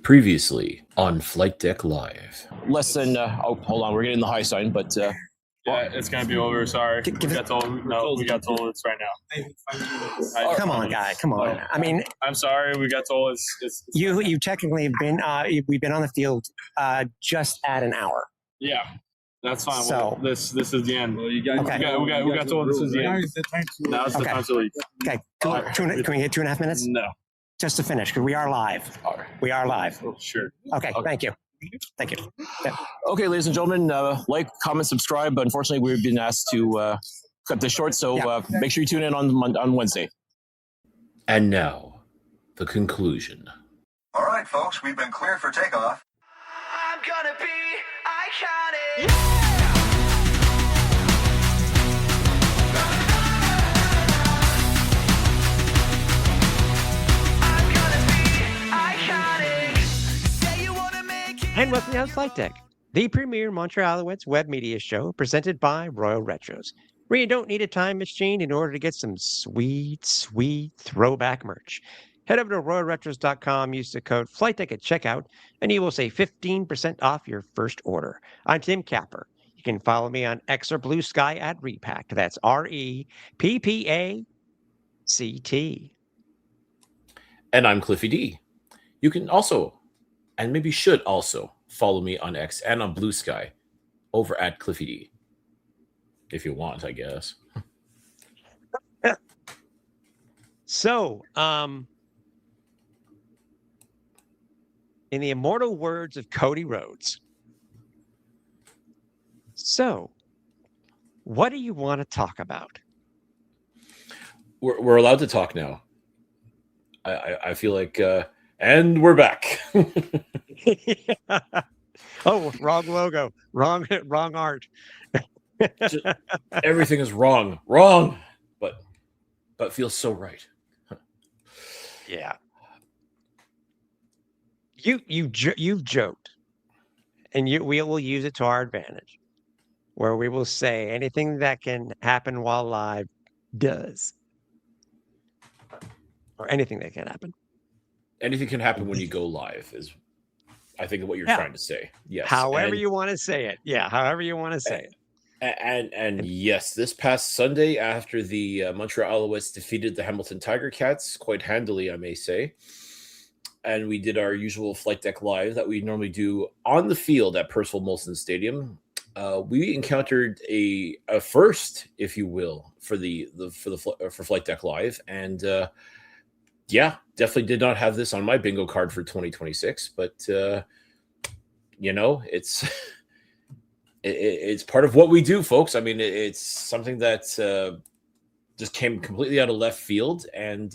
Previously on Flight Deck Live. Less than, hold on, we're getting the high sign, but... yeah, it's going to be over, sorry. We got told it's right now. Come on, guy, come on. I mean... I'm sorry, we got told it's you technically have been, we've been on the field just at an hour. Yeah, that's fine. So, this is the end. Well, you guys, okay. we got told this is the end. Now it's the time to leave. Okay, can we hit 2.5 minutes? No. Just to finish, because we are live. All right. We are live. Sure. Okay, thank you. Thank you. Yeah. Okay, ladies and gentlemen, like, comment, subscribe. But unfortunately, we've been asked to cut this short, so make sure you tune in on Wednesday. And now, the conclusion. All right, folks, we've been cleared for takeoff. I'm gonna be iconic. And welcome to Flight Deck, the premier Montreal Alouettes web media show presented by Royal Retros, where you don't need a time machine in order to get some sweet, sweet throwback merch. Head over to royalretros.com, use the code FlightDeck at checkout, and you will save 15% off your first order. I'm Tim Capper. You can follow me on X or Blue Sky at Repact. That's REPPACT. And I'm Cliffy D. You can also, and maybe should also, follow me on X and on Blue Sky over at Cliffy D. If you want, I guess. So, in the immortal words of Cody Rhodes, so what do you want to talk about? We're allowed to talk now. I feel like, and we're back. Oh, wrong logo, wrong art. Everything is wrong, but feels so right. Yeah. You've joked, and we will use it to our advantage, where we will say anything that can happen while live does, or anything that can happen. Anything can happen when you go live is, I think, what you're trying to say. Yes. However you want to say it. Yeah. However you want to say it. And yes, this past Sunday, after the Montreal Alouettes defeated the Hamilton Tiger Cats quite handily, I may say, and we did our usual Flight Deck Live that we normally do on the field at Percival Molson Stadium, we encountered a first, if you will, for Flight Deck Live, and yeah, definitely did not have this on my bingo card for 2026, but it's it's part of what we do, folks. I mean, it's something that just came completely out of left field, and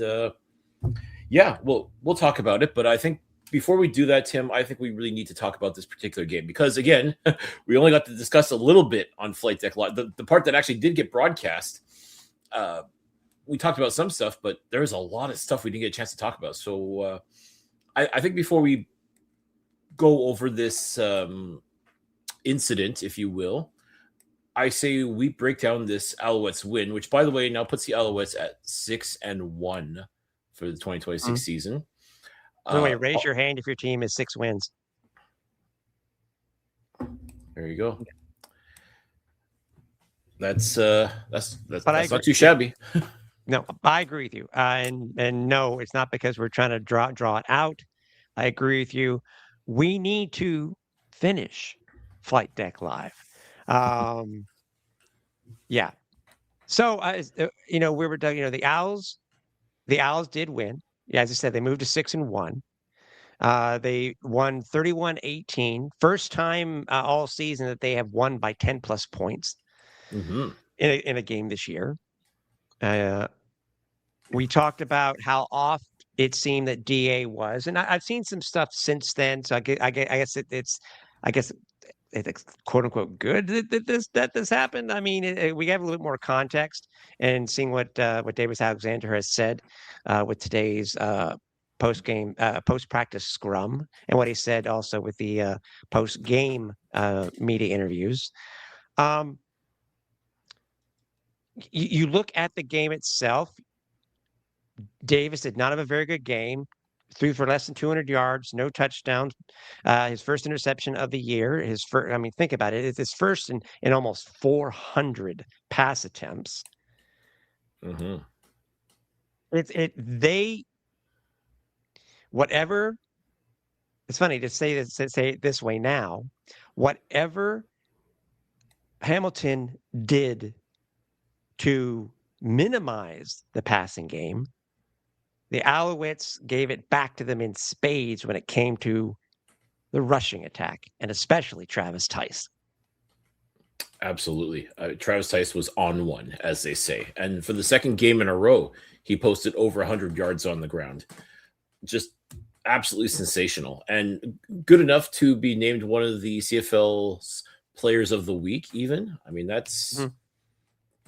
yeah, we'll talk about it. But I think before we do that, Tim, I think we really need to talk about this particular game because, again, we only got to discuss a little bit on Flight Deck Live. The part that actually did get broadcast, we talked about some stuff, but there's a lot of stuff we didn't get a chance to talk about. So I think before we go over this incident, if you will, I say we break down this Alouettes win, which, by the way, now puts the Alouettes at 6-1 for the 2026 season. By the way, raise your hand if your team is 6 wins. There you go. That's not too shabby. No, I agree with you. And no, it's not because we're trying to draw it out. I agree with you. We need to finish Flight Deck Live. Yeah. So, we were talking, the Owls did win. Yeah, as I said, they moved to 6-1. They won 31-18. First time all season that they have won by 10 plus points in a game this year. We talked about how off it seemed that DA was, and I've seen some stuff since then. So I guess it's quote unquote good that this happened. I mean, we have a little bit more context and seeing what Davis Alexander has said with today's post practice scrum and what he said also with the post game media interviews. You look at the game itself. Davis did not have a very good game. threw for less than 200 yards, no touchdowns. His first interception of the year. His first, I mean, think about it. It's his first in almost 400 pass attempts. Mm-hmm. Whatever. It's funny to say it this way now. Whatever Hamilton did to minimize the passing game, the Alouettes gave it back to them in spades when it came to the rushing attack, and especially Travis Theis. Absolutely. Travis Theis was on one, as they say. And for the second game in a row, he posted over 100 yards on the ground. Just absolutely sensational. And good enough to be named one of the CFL's players of the week, even. I mean, that's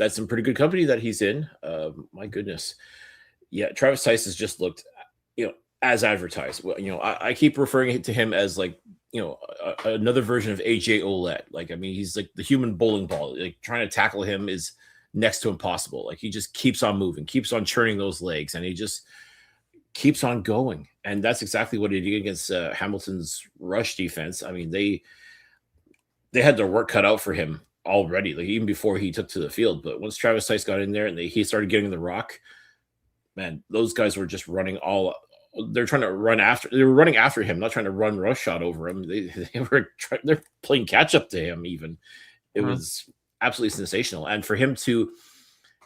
some pretty good company that he's in. My goodness. Yeah, Travis Theis has just looked, as advertised. Well, I keep referring to him as like, another version of AJ Ouellette. Like, I mean, he's like the human bowling ball. Like, trying to tackle him is next to impossible. Like, he just keeps on moving, keeps on churning those legs, and he just keeps on going. And that's exactly what he did against Hamilton's rush defense. I mean, they had their work cut out for him already, like even before he took to the field. But once Travis Theis got in there and he started getting the rock, man, those guys were just running all. They're trying to run after. They were running after him, not trying to run rush shot over him. They're playing catch up to him. Even it was absolutely sensational. And for him to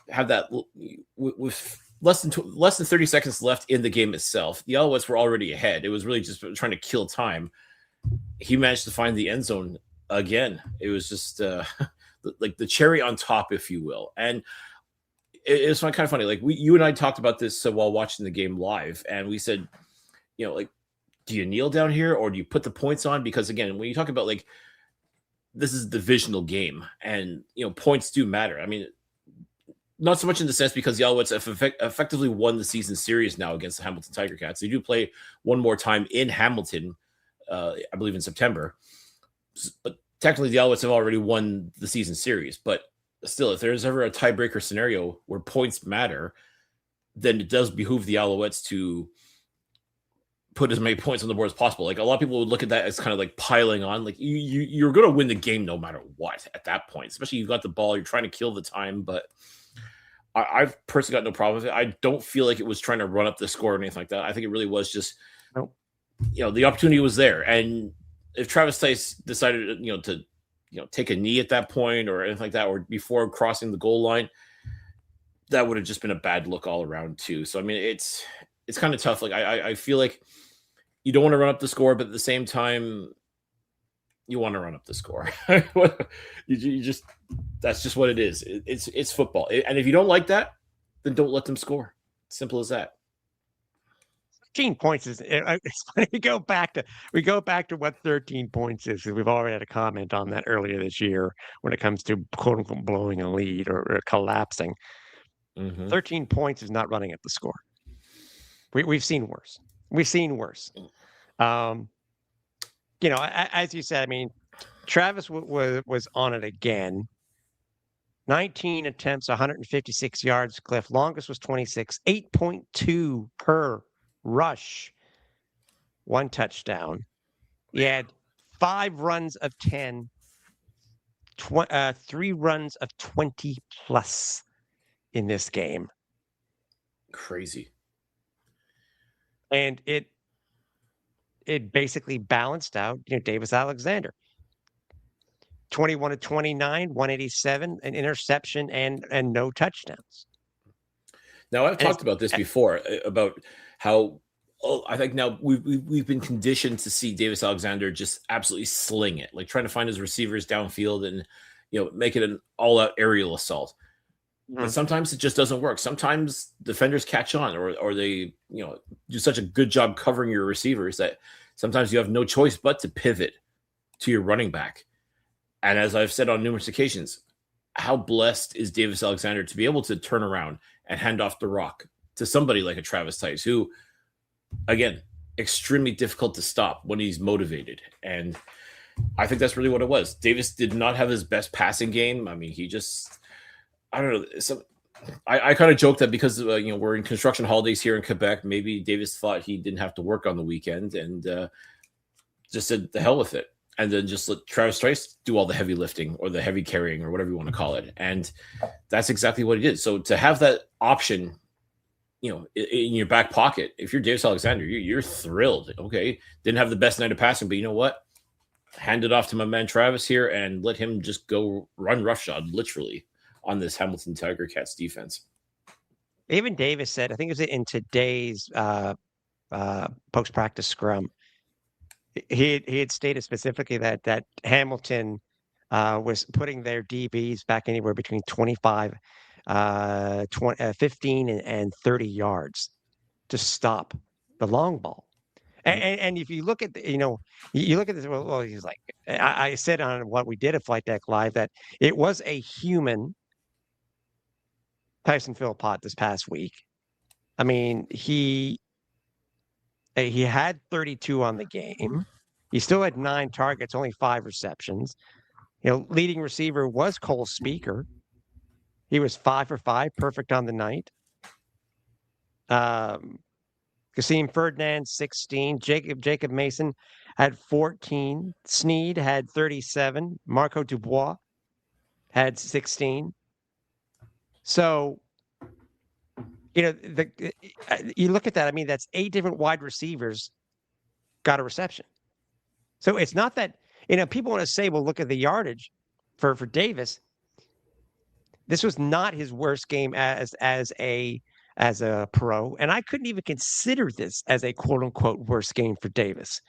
have that with less than 30 seconds left in the game itself, the Alouettes were already ahead. It was really just trying to kill time. He managed to find the end zone again. It was just like the cherry on top, if you will. And it's kind of funny. Like you and I talked about this while watching the game live, and we said, like, do you kneel down here or do you put the points on? Because again, when you talk about like this is a divisional game, and points do matter. I mean, not so much in the sense because the Alouettes have effectively won the season series now against the Hamilton Tiger Cats. They do play one more time in Hamilton, I believe in September. But technically, the Alouettes have already won the season series. But still, if there's ever a tiebreaker scenario where points matter, then it does behoove the Alouettes to put as many points on the board as possible. Like a lot of people would look at that as kind of like piling on. Like you're going to win the game no matter what at that point. Especially you've got the ball, you're trying to kill the time. But I've personally got no problem with it. I don't feel like it was trying to run up the score or anything like that. I think it really was just, the opportunity was there. And if Travis Theis decided, to take a knee at that point or anything like that, or before crossing the goal line, that would have just been a bad look all around too. So, I mean, it's kind of tough. Like I feel like you don't want to run up the score, but at the same time, you want to run up the score. you just, that's just what it is. It's football. And if you don't like that, then don't let them score. Simple as that. 13 points is it's funny. We go back to what 13 points is, because we've already had a comment on that earlier this year when it comes to quote unquote blowing a lead or collapsing. 13 points is not running up the score. We've seen worse. As you said, I mean, Travis was on it again. 19 attempts, 156 yards. Cliff, longest was 26, 8.2 per rush, 1 touchdown. He had 5 runs of 10, 3 runs of 20 plus in this game. Crazy. And it basically balanced out, Davis Alexander. 21 to 29, 187, an interception and no touchdowns. Now, I've talked about this before, about how I think now we've been conditioned to see Davis Alexander just absolutely sling it, like trying to find his receivers downfield and make it an all-out aerial assault. But sometimes it just doesn't work. Sometimes defenders catch on, or they do such a good job covering your receivers that sometimes you have no choice but to pivot to your running back. And as I've said on numerous occasions, how blessed is Davis Alexander to be able to turn around and hand off the rock to somebody like a Travis Theis, who, again, extremely difficult to stop when he's motivated. And I think that's really what it was. Davis did not have his best passing game. I mean, he just, I don't know. I kind of joked that because we're in construction holidays here in Quebec, maybe Davis thought he didn't have to work on the weekend and just said the hell with it, and then just let Travis Theis do all the heavy lifting or the heavy carrying or whatever you want to call it, and that's exactly what he did. So to have that option, in your back pocket, if you're Davis Alexander, you're thrilled. Okay, didn't have the best night of passing, but you know what? Hand it off to my man Travis here and let him just go run roughshod, literally, on this Hamilton Tiger Cats defense. Even Davis said, I think it was in today's post-practice scrum, he had stated specifically that Hamilton was putting their DBs back anywhere between 25, 15 and 30 yards to stop the long ball. And if you look at you look at this, well, he's like, I said on what we did at Flight Deck Live that it was a human Tyson Philpott this past week. I mean, he had 32 on the game. He still had 9 targets, only 5 receptions. Leading receiver was Cole Speaker. He was 5 for 5, perfect on the night. Kasim Ferdinand, 16. Jacob Mason had 14. Sneed had 37. Marco Dubois had 16. So, you look at that. I mean, that's 8 different wide receivers got a reception. So it's not that, people want to say, well, look at the yardage for Davis. This was not his worst game as a pro, and I couldn't even consider this as a quote unquote worst game for Davis.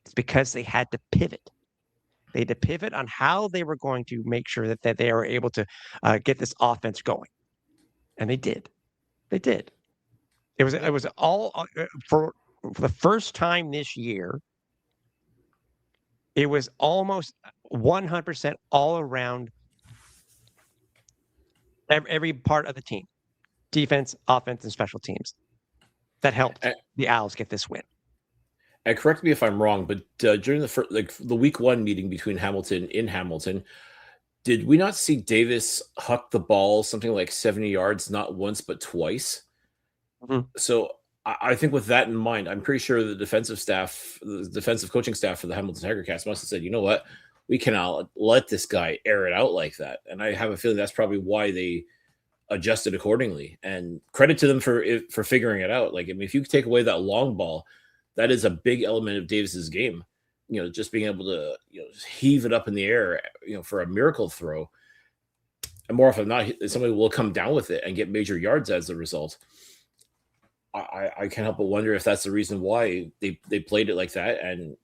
It's because they had to pivot. They had to pivot on how they were going to make sure that they were able to get this offense going, and they did. They did. It was all for the first time this year. It was almost 100% all around every part of the team. Defense, offense, and special teams that helped the Owls get this win. And correct me if I'm wrong, but during the week 1 meeting between Hamilton, did we not see Davis huck the ball something like 70 yards, not once but twice? Mm-hmm. So I think with that in mind, I'm pretty sure the defensive coaching staff for the Hamilton Tiger Cats must have said, you know what, we cannot let this guy air it out like that. And I have a feeling that's probably why they adjusted accordingly, and credit to them for figuring it out. Like, I mean, if you take away that long ball, that is a big element of Davis's game. Just being able to heave it up in the air, for a miracle throw, and more often than not, somebody will come down with it and get major yards as a result. I can't help but wonder if that's the reason why they played it like that. And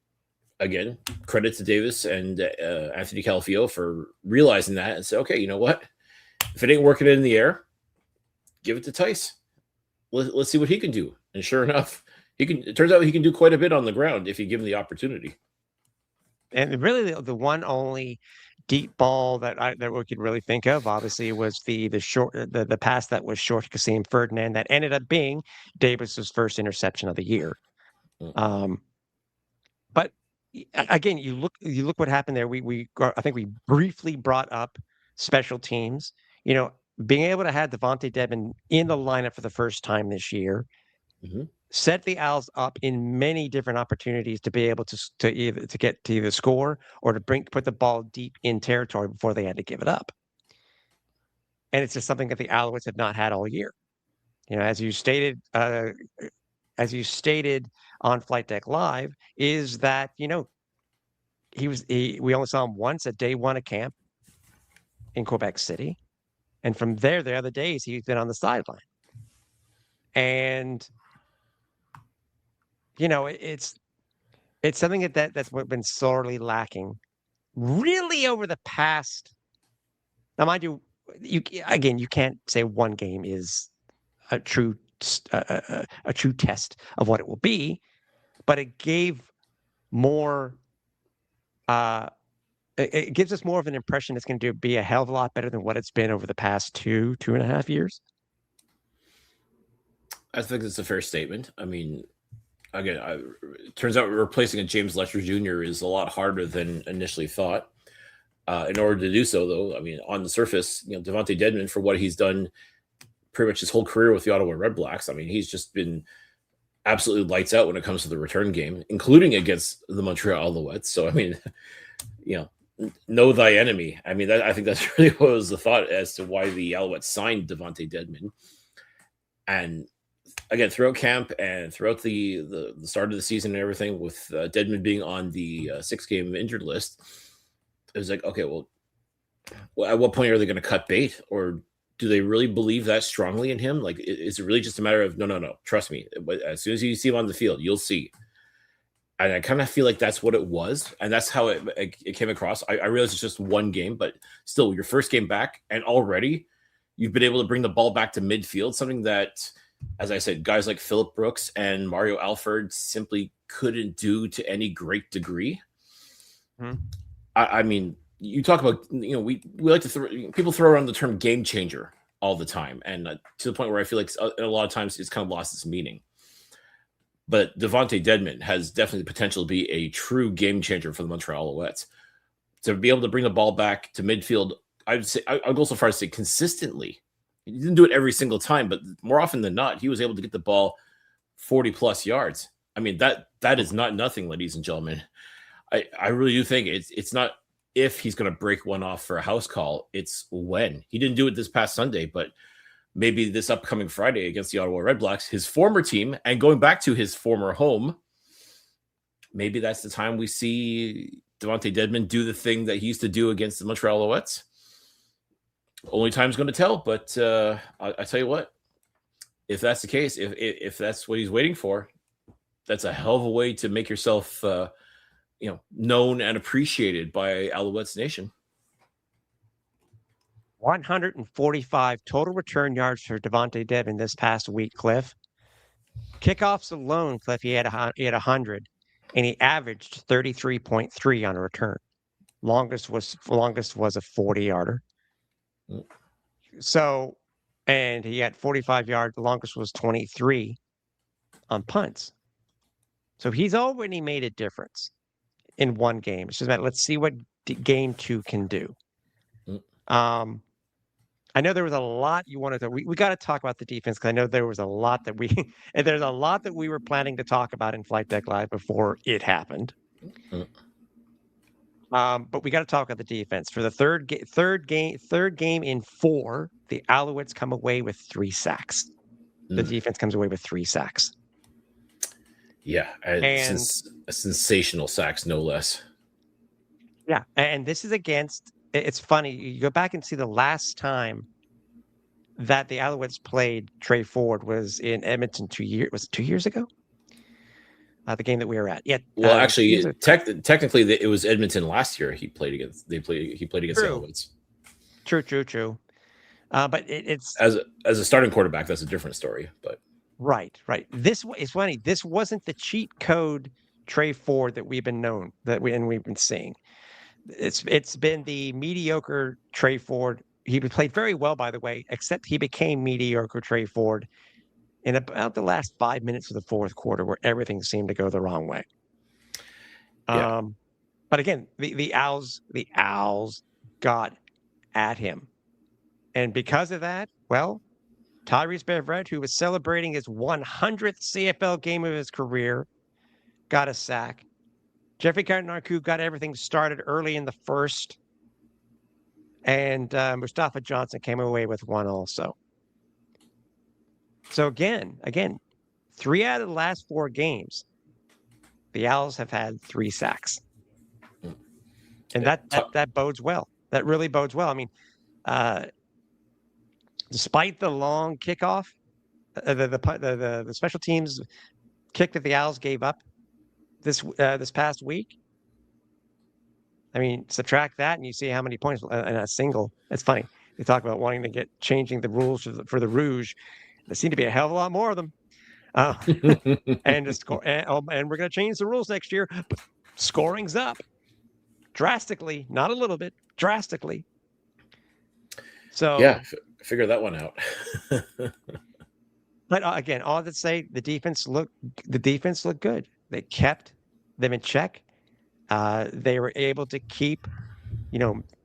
again, credit to Davis and Anthony Calafio for realizing that and say, okay, you know what? If it ain't working in the air, give it to Theis. Let's see what he can do. And sure enough, it turns out he can do quite a bit on the ground if you give him the opportunity. And really, the one only deep ball that we could really think of, obviously, was the pass that was short to Kasim Ferdinand that ended up being Davis's first interception of the year. But again, you look what happened there. I think we briefly brought up special teams. Being able to have Devontae Devin in the lineup for the first time this year, set the Owls up in many different opportunities to be able to either score or to put the ball deep in territory before they had to give it up. And it's just something that the Alouettes have not had all year. As you stated on Flight Deck Live, is that we only saw him once at day 1 of camp in Quebec City. And from there, the other days, he's been on the sideline. And, it's something that's been sorely lacking really over the past. Now, mind you, you can't say one game is a true test of what it will be, but it gave more. It gives us more of an impression it's going to be a hell of a lot better than what it's been over the past 2.5 years. I think it's a fair statement. I mean, again, it turns out replacing a James Letcher Jr. is a lot harder than initially thought. In order to do so, though, I mean, on the surface, Devontae Dedmon, for what he's done pretty much his whole career with the Ottawa Red Blacks. I mean, he's just been absolutely lights out when it comes to the return game, including against the Montreal Alouettes. So, I mean, know thy enemy. I mean, I think that's really what was the thought as to why the Alouettes signed Devontae Dedmon. And again, throughout camp and throughout the start of the season and everything, with Dedmon being on the 6-game injured list, it was like, okay, well, at what point are they going to cut bait, or do they really believe that strongly in him? Like, is it really just a matter of no, trust me, as soon as you see him on the field, you'll see. And I kind of feel like that's what it was, and that's how it came across. I realize it's just one game, but still, your first game back, and already you've been able to bring the ball back to midfield, something that, as I said, guys like Phillip Brooks and Mario Alford simply couldn't do to any great degree. I mean, you talk about, we like to people throw around the term game changer all the time, and to the point where I feel like a lot of times it's kind of lost its meaning. But Devontae Dedmon has definitely the potential to be a true game changer for the Montreal Alouettes. To be able to bring the ball back to midfield, I'd go so far as to say consistently. He didn't do it every single time, but more often than not, he was able to get the ball 40+ yards. I mean, that is not nothing, ladies and gentlemen. I really do think it's not if he's going to break one off for a house call, it's when. He didn't do it this past Sunday, but maybe this upcoming Friday against the Ottawa Red Blacks, his former team, and going back to his former home, maybe that's the time we see Devontae Dedmon do the thing that he used to do against the Montreal Alouettes. Only time's going to tell, but I tell you what, if that's the case, if that's what he's waiting for, that's a hell of a way to make yourself known and appreciated by Alouettes Nation. 145 total return yards for Devontae Dedmon this past week, Cliff. Kickoffs alone, Cliff, he had 100, and he averaged 33.3 on a return. Longest was a 40-yarder. So, and he had 45 yards. The longest was 23 on punts. So he's already made a difference in one game. It's just about, let's see what game 2 can do. I know there was a lot you wanted to. We got to talk about the defense, because I know there was a lot that there's a lot that we were planning to talk about in Flight Deck Live before it happened. But we got to talk about the defense for the third game in 4. The Alouettes come away with 3 sacks. The defense comes away with 3 sacks. Yeah, and sensational sacks, no less. Yeah, and this is against. It's funny. You go back and see the last time that the Alouettes played Trey Ford was in Edmonton 2 years. Was it 2 years ago? The game that we were at. Yeah. Well, actually, technically, it was Edmonton last year. He played against. He played against the Alouettes. True. But it's as a starting quarterback. That's a different story. But right. This is funny. This wasn't the cheat code Trey Ford that we've been seeing. It's been the mediocre Trey Ford. He played very well, by the way, except he became mediocre Trey Ford in about the last 5 minutes of the fourth quarter, where everything seemed to go the wrong way. Yeah. But again, the Owls got at him. And because of that, well, Tyrese Beverett, who was celebrating his 100th CFL game of his career, got a sack. Jeffrey Carter-Narku got everything started early in the first. And Mustafa Johnson came away with 1 also. So again, 3 out of the last 4 games, the Owls have had 3 sacks. And that bodes well. That really bodes well. I mean, despite the long kickoff, the special teams kick that the Owls gave up this past week. I mean, subtract that and you see how many points in a single. It's funny. They talk about wanting to changing the rules for the Rouge. There seem to be a hell of a lot more of them. And we're going to change the rules next year. But scoring's up drastically, not a little bit, drastically. So yeah, figure that one out. But again, all to say, the defense looked good. They kept them in check. They were able to keep,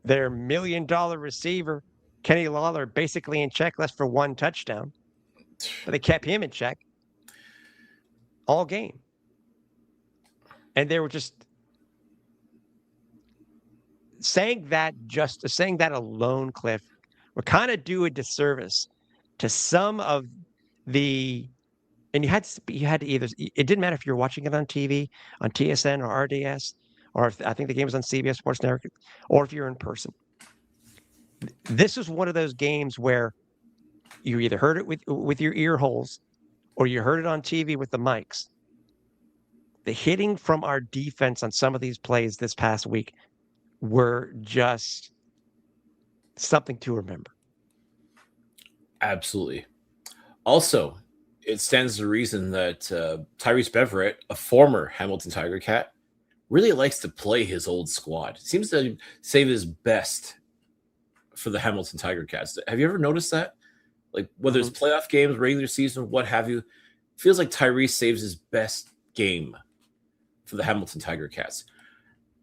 their $1 million receiver Kenny Lawler basically in check, less for one touchdown, but they kept him in check all game. And they were just saying that alone, Cliff, would kind of do a disservice to some of the. And you had to either. It didn't matter if you're watching it on TV, on TSN or RDS, or if, I think the game was on CBS Sports Network, or if you're in person. This is one of those games where you either heard it with your ear holes, or you heard it on TV with the mics. The hitting from our defense on some of these plays this past week were just something to remember. Absolutely. Also, it stands to reason that Tyrese Beverett, a former Hamilton Tiger Cat, really likes to play his old squad. Seems to save his best for the Hamilton Tiger Cats. Have you ever noticed that? Like, whether it's playoff games, regular season, what have you, feels like Tyrese saves his best game for the Hamilton Tiger Cats.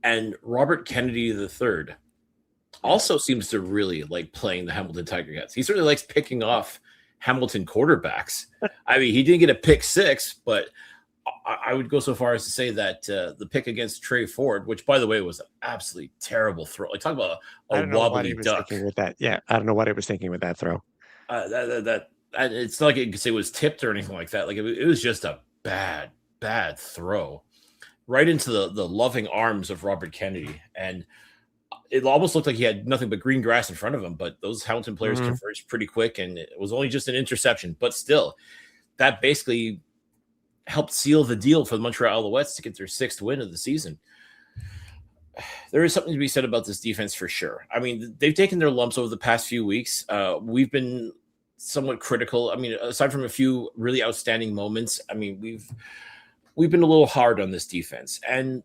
And Robert Kennedy III also seems to really like playing the Hamilton Tiger Cats. He certainly likes picking off Hamilton quarterbacks. I mean, he didn't get a pick six, but I would go so far as to say that the pick against Trey Ford, which, by the way, was an absolutely terrible throw. Like, talk about a wobbly duck. With that. Yeah, I don't know what he was thinking with that throw. It's not like you could say it was tipped or anything like that. Like, it was just a bad throw right into the loving arms of Robert Kennedy. And it almost looked like he had nothing but green grass in front of him, but those Hamilton players converged pretty quick, and it was only just an interception. But still, that basically helped seal the deal for the Montreal Alouettes to get their 6th win of the season. There is something to be said about this defense for sure. I mean, they've taken their lumps over the past few weeks. We've been somewhat critical. I mean, aside from a few really outstanding moments, I mean, we've been a little hard on this defense, and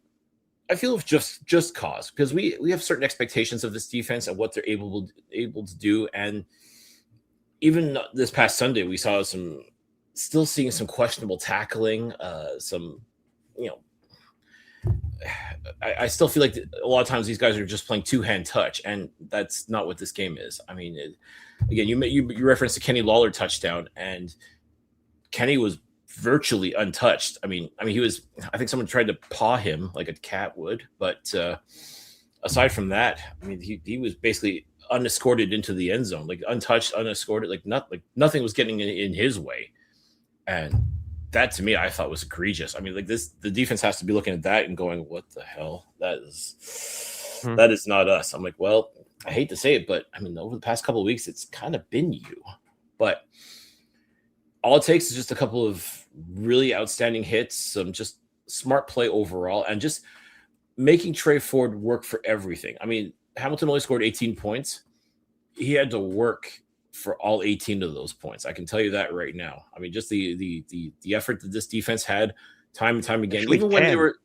I feel just cause, because we have certain expectations of this defense and what they're able to do. And even this past Sunday, we saw still seeing some questionable tackling, I still feel like a lot of times these guys are just playing two-hand touch, and that's not what this game is. I mean, again, you referenced the Kenny Lawler touchdown, and Kenny was virtually untouched. I mean, I think someone tried to paw him like a cat would, but aside from that, I mean, he was basically unescorted into the end zone, like untouched, unescorted, like nothing was getting in his way. And that, to me, I thought was egregious. I mean, like the defense has to be looking at that and going, what the hell? That is not us. I'm like, well, I hate to say it, but I mean, over the past couple of weeks, it's kind of been you. But all it takes is just a couple of really outstanding hits, some just smart play overall, and just making Trey Ford work for everything. I mean, Hamilton only scored 18 points. He had to work for all 18 of those points. I can tell you that right now. I mean, just the effort that this defense had time and time again, actually even 10. when they were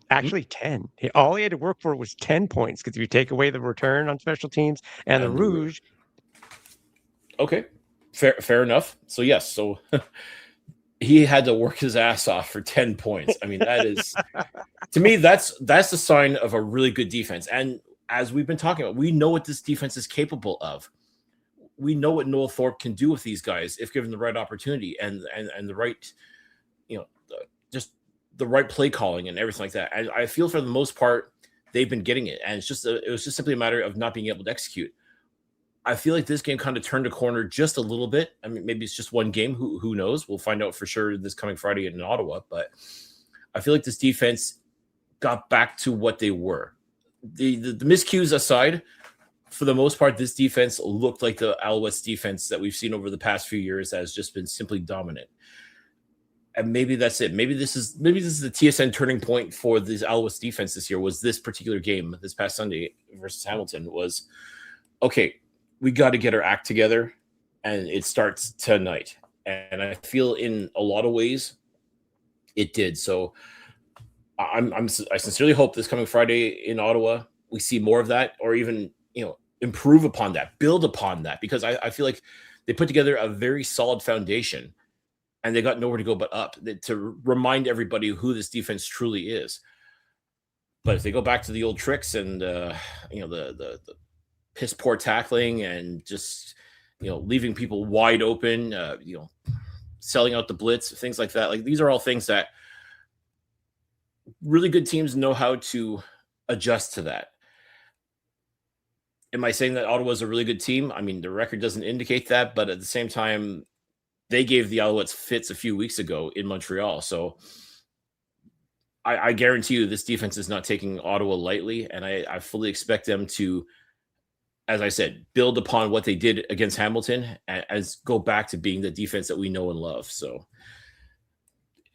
actually 10. All he had to work for was 10 points, because if you take away the return on special teams and the Rouge. Okay, fair enough. So yes, so he had to work his ass off for 10 points. I mean, that is, to me, that's the sign of a really good defense. And as we've been talking about, we know what this defense is capable of. We know what Noel Thorpe can do with these guys if given the right opportunity and the right, just the right play calling and everything like that. And I feel for the most part, they've been getting it. And it was just simply a matter of not being able to execute. I feel like this game kind of turned a corner just a little bit. I mean, maybe it's just one game. Who knows? We'll find out for sure this coming Friday in Ottawa. But I feel like this defense got back to what they were. The miscues aside, for the most part, this defense looked like the Alouettes defense that we've seen over the past few years that has just been simply dominant. And maybe that's it. Maybe this is the TSN turning point for this Alouettes defense this year. Was this particular game this past Sunday versus Hamilton? Was okay. We got to get our act together, and it starts tonight. And I feel in a lot of ways it did. So I sincerely hope this coming Friday in Ottawa we see more of that, or even improve upon that, build upon that, because I feel like they put together a very solid foundation, and they got nowhere to go but up to remind everybody who this defense truly is. But if they go back to the old tricks and the piss poor tackling and just leaving people wide open. Selling out the blitz, things like that. Like these are all things that really good teams know how to adjust to that. Am I saying that Ottawa is a really good team? I mean, the record doesn't indicate that, but at the same time, they gave the Alouettes fits a few weeks ago in Montreal. So I guarantee you this defense is not taking Ottawa lightly, and I fully expect them to, as I said, build upon what they did against Hamilton as go back to being the defense that we know and love. So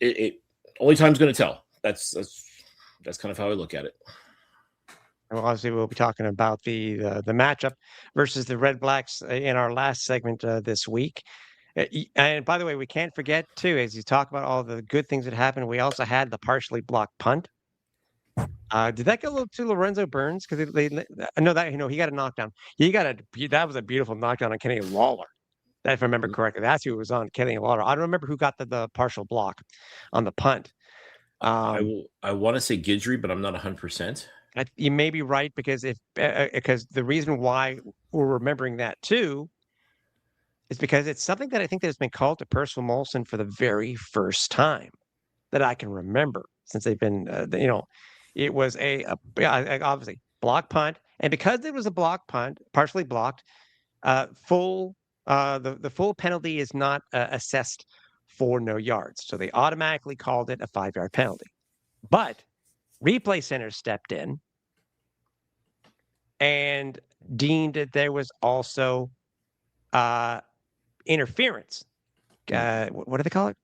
it only time's going to tell. That's kind of how I look at it. Well, obviously, we'll be talking about the matchup versus the Red Blacks in our last segment this week. And by the way, we can't forget too, as you talk about all the good things that happened, we also had the partially blocked punt. Did that go to Lorenzo Burns? Because I know that he got a knockdown. That was a beautiful knockdown on Kenny Lawler. If I remember correctly, that's who was on Kenny Lawler. I don't remember who got the partial block on the punt. I want to say Guidry, but I'm not 100%. You may be right because because the reason why we're remembering that too is because it's something that I think that has been called to Percival Molson for the very first time that I can remember since they've been, it was obviously block punt, and because it was a block punt, partially blocked, the full penalty is not assessed for no yards, so they automatically called it a 5-yard penalty. But replay center stepped in and deemed that there was also interference. What do they call it?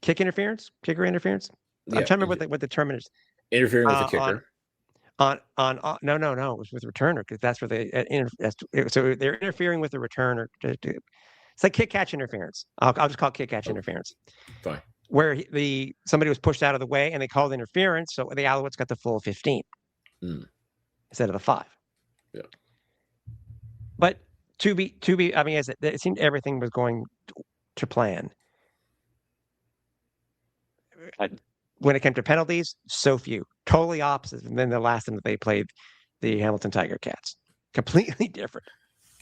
Kicker interference? I'm trying to remember what the term is. Interfering with the kicker. No, it was with the returner because that's where so they're interfering with the returner. It's like kick catch interference. I'll just call it kick catch interference. Fine. Where somebody was pushed out of the way and they called interference, so the Alouettes got the full 15 instead of the 5. Yeah. But to be, I mean, as it seemed everything was going to plan. When it came to penalties, so few, totally opposite. And then the last time that they played the Hamilton Tiger Cats, completely different.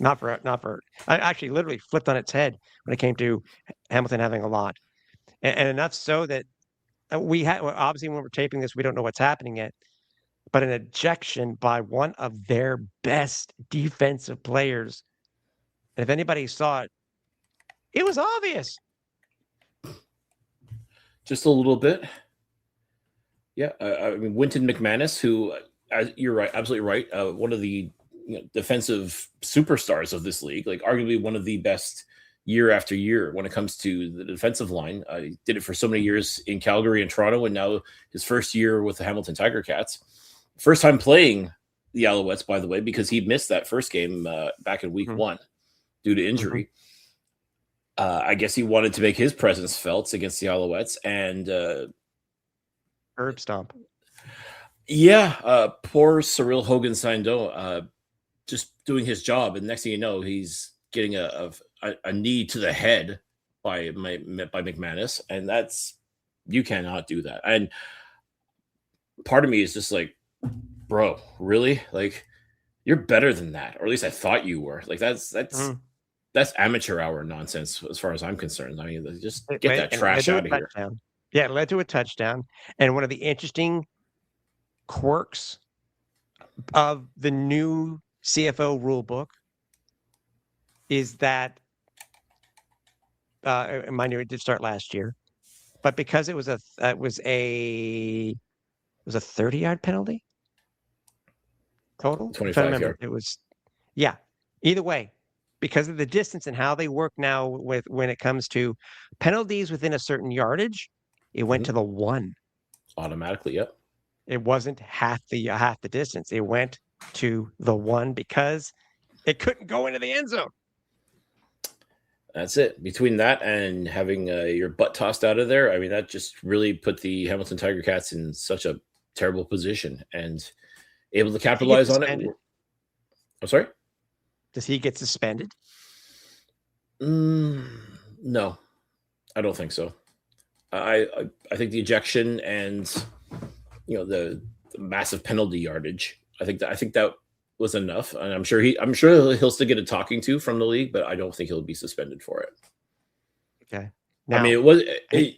Not for. I actually literally flipped on its head when it came to Hamilton having a lot, and enough so that we had obviously when we're taping this, we don't know what's happening yet, but an ejection by one of their best defensive players. And if anybody saw it, it was obvious. Just a little bit. Yeah, I mean, Wynton McManus, who, you're right, absolutely right, one of the defensive superstars of this league, like arguably one of the best year after year when it comes to the defensive line. He did it for so many years in Calgary and Toronto, and now his first year with the Hamilton Tiger Cats. First time playing the Alouettes, by the way, because he missed that first game back in week 1 due to injury. I guess he wanted to make his presence felt against the Alouettes, and herb stomp. Yeah, poor Cyril Hogan-Sando, just doing his job, and next thing you know, he's getting a knee to the head by McManus, and you cannot do that. And part of me is just like, bro, really? Like, you're better than that, or at least I thought you were. Like that's amateur hour nonsense as far as I'm concerned. I mean, just get that trash out of here. Yeah, it led to a touchdown. And one of the interesting quirks of the new CFO rule book is that, mind you, it did start last year, but because it was a 30-yard penalty total. 25 yard. It was, yeah. Either way, because of the distance and how they work now when it comes to penalties within a certain yardage, it went to the 1 automatically. Yep. It wasn't half the distance. It went to the 1 because it couldn't go into the end zone. That's it. Between that and having your butt tossed out of there, I mean, that just really put the Hamilton Tiger Cats in such a terrible position, and able to capitalize on it. I'm sorry? Does he get suspended? No, I don't think so. I think the ejection and the massive penalty yardage. I think that was enough, and I'm sure he'll still get a talking to from the league, but I don't think he'll be suspended for it. Okay. Now, I mean,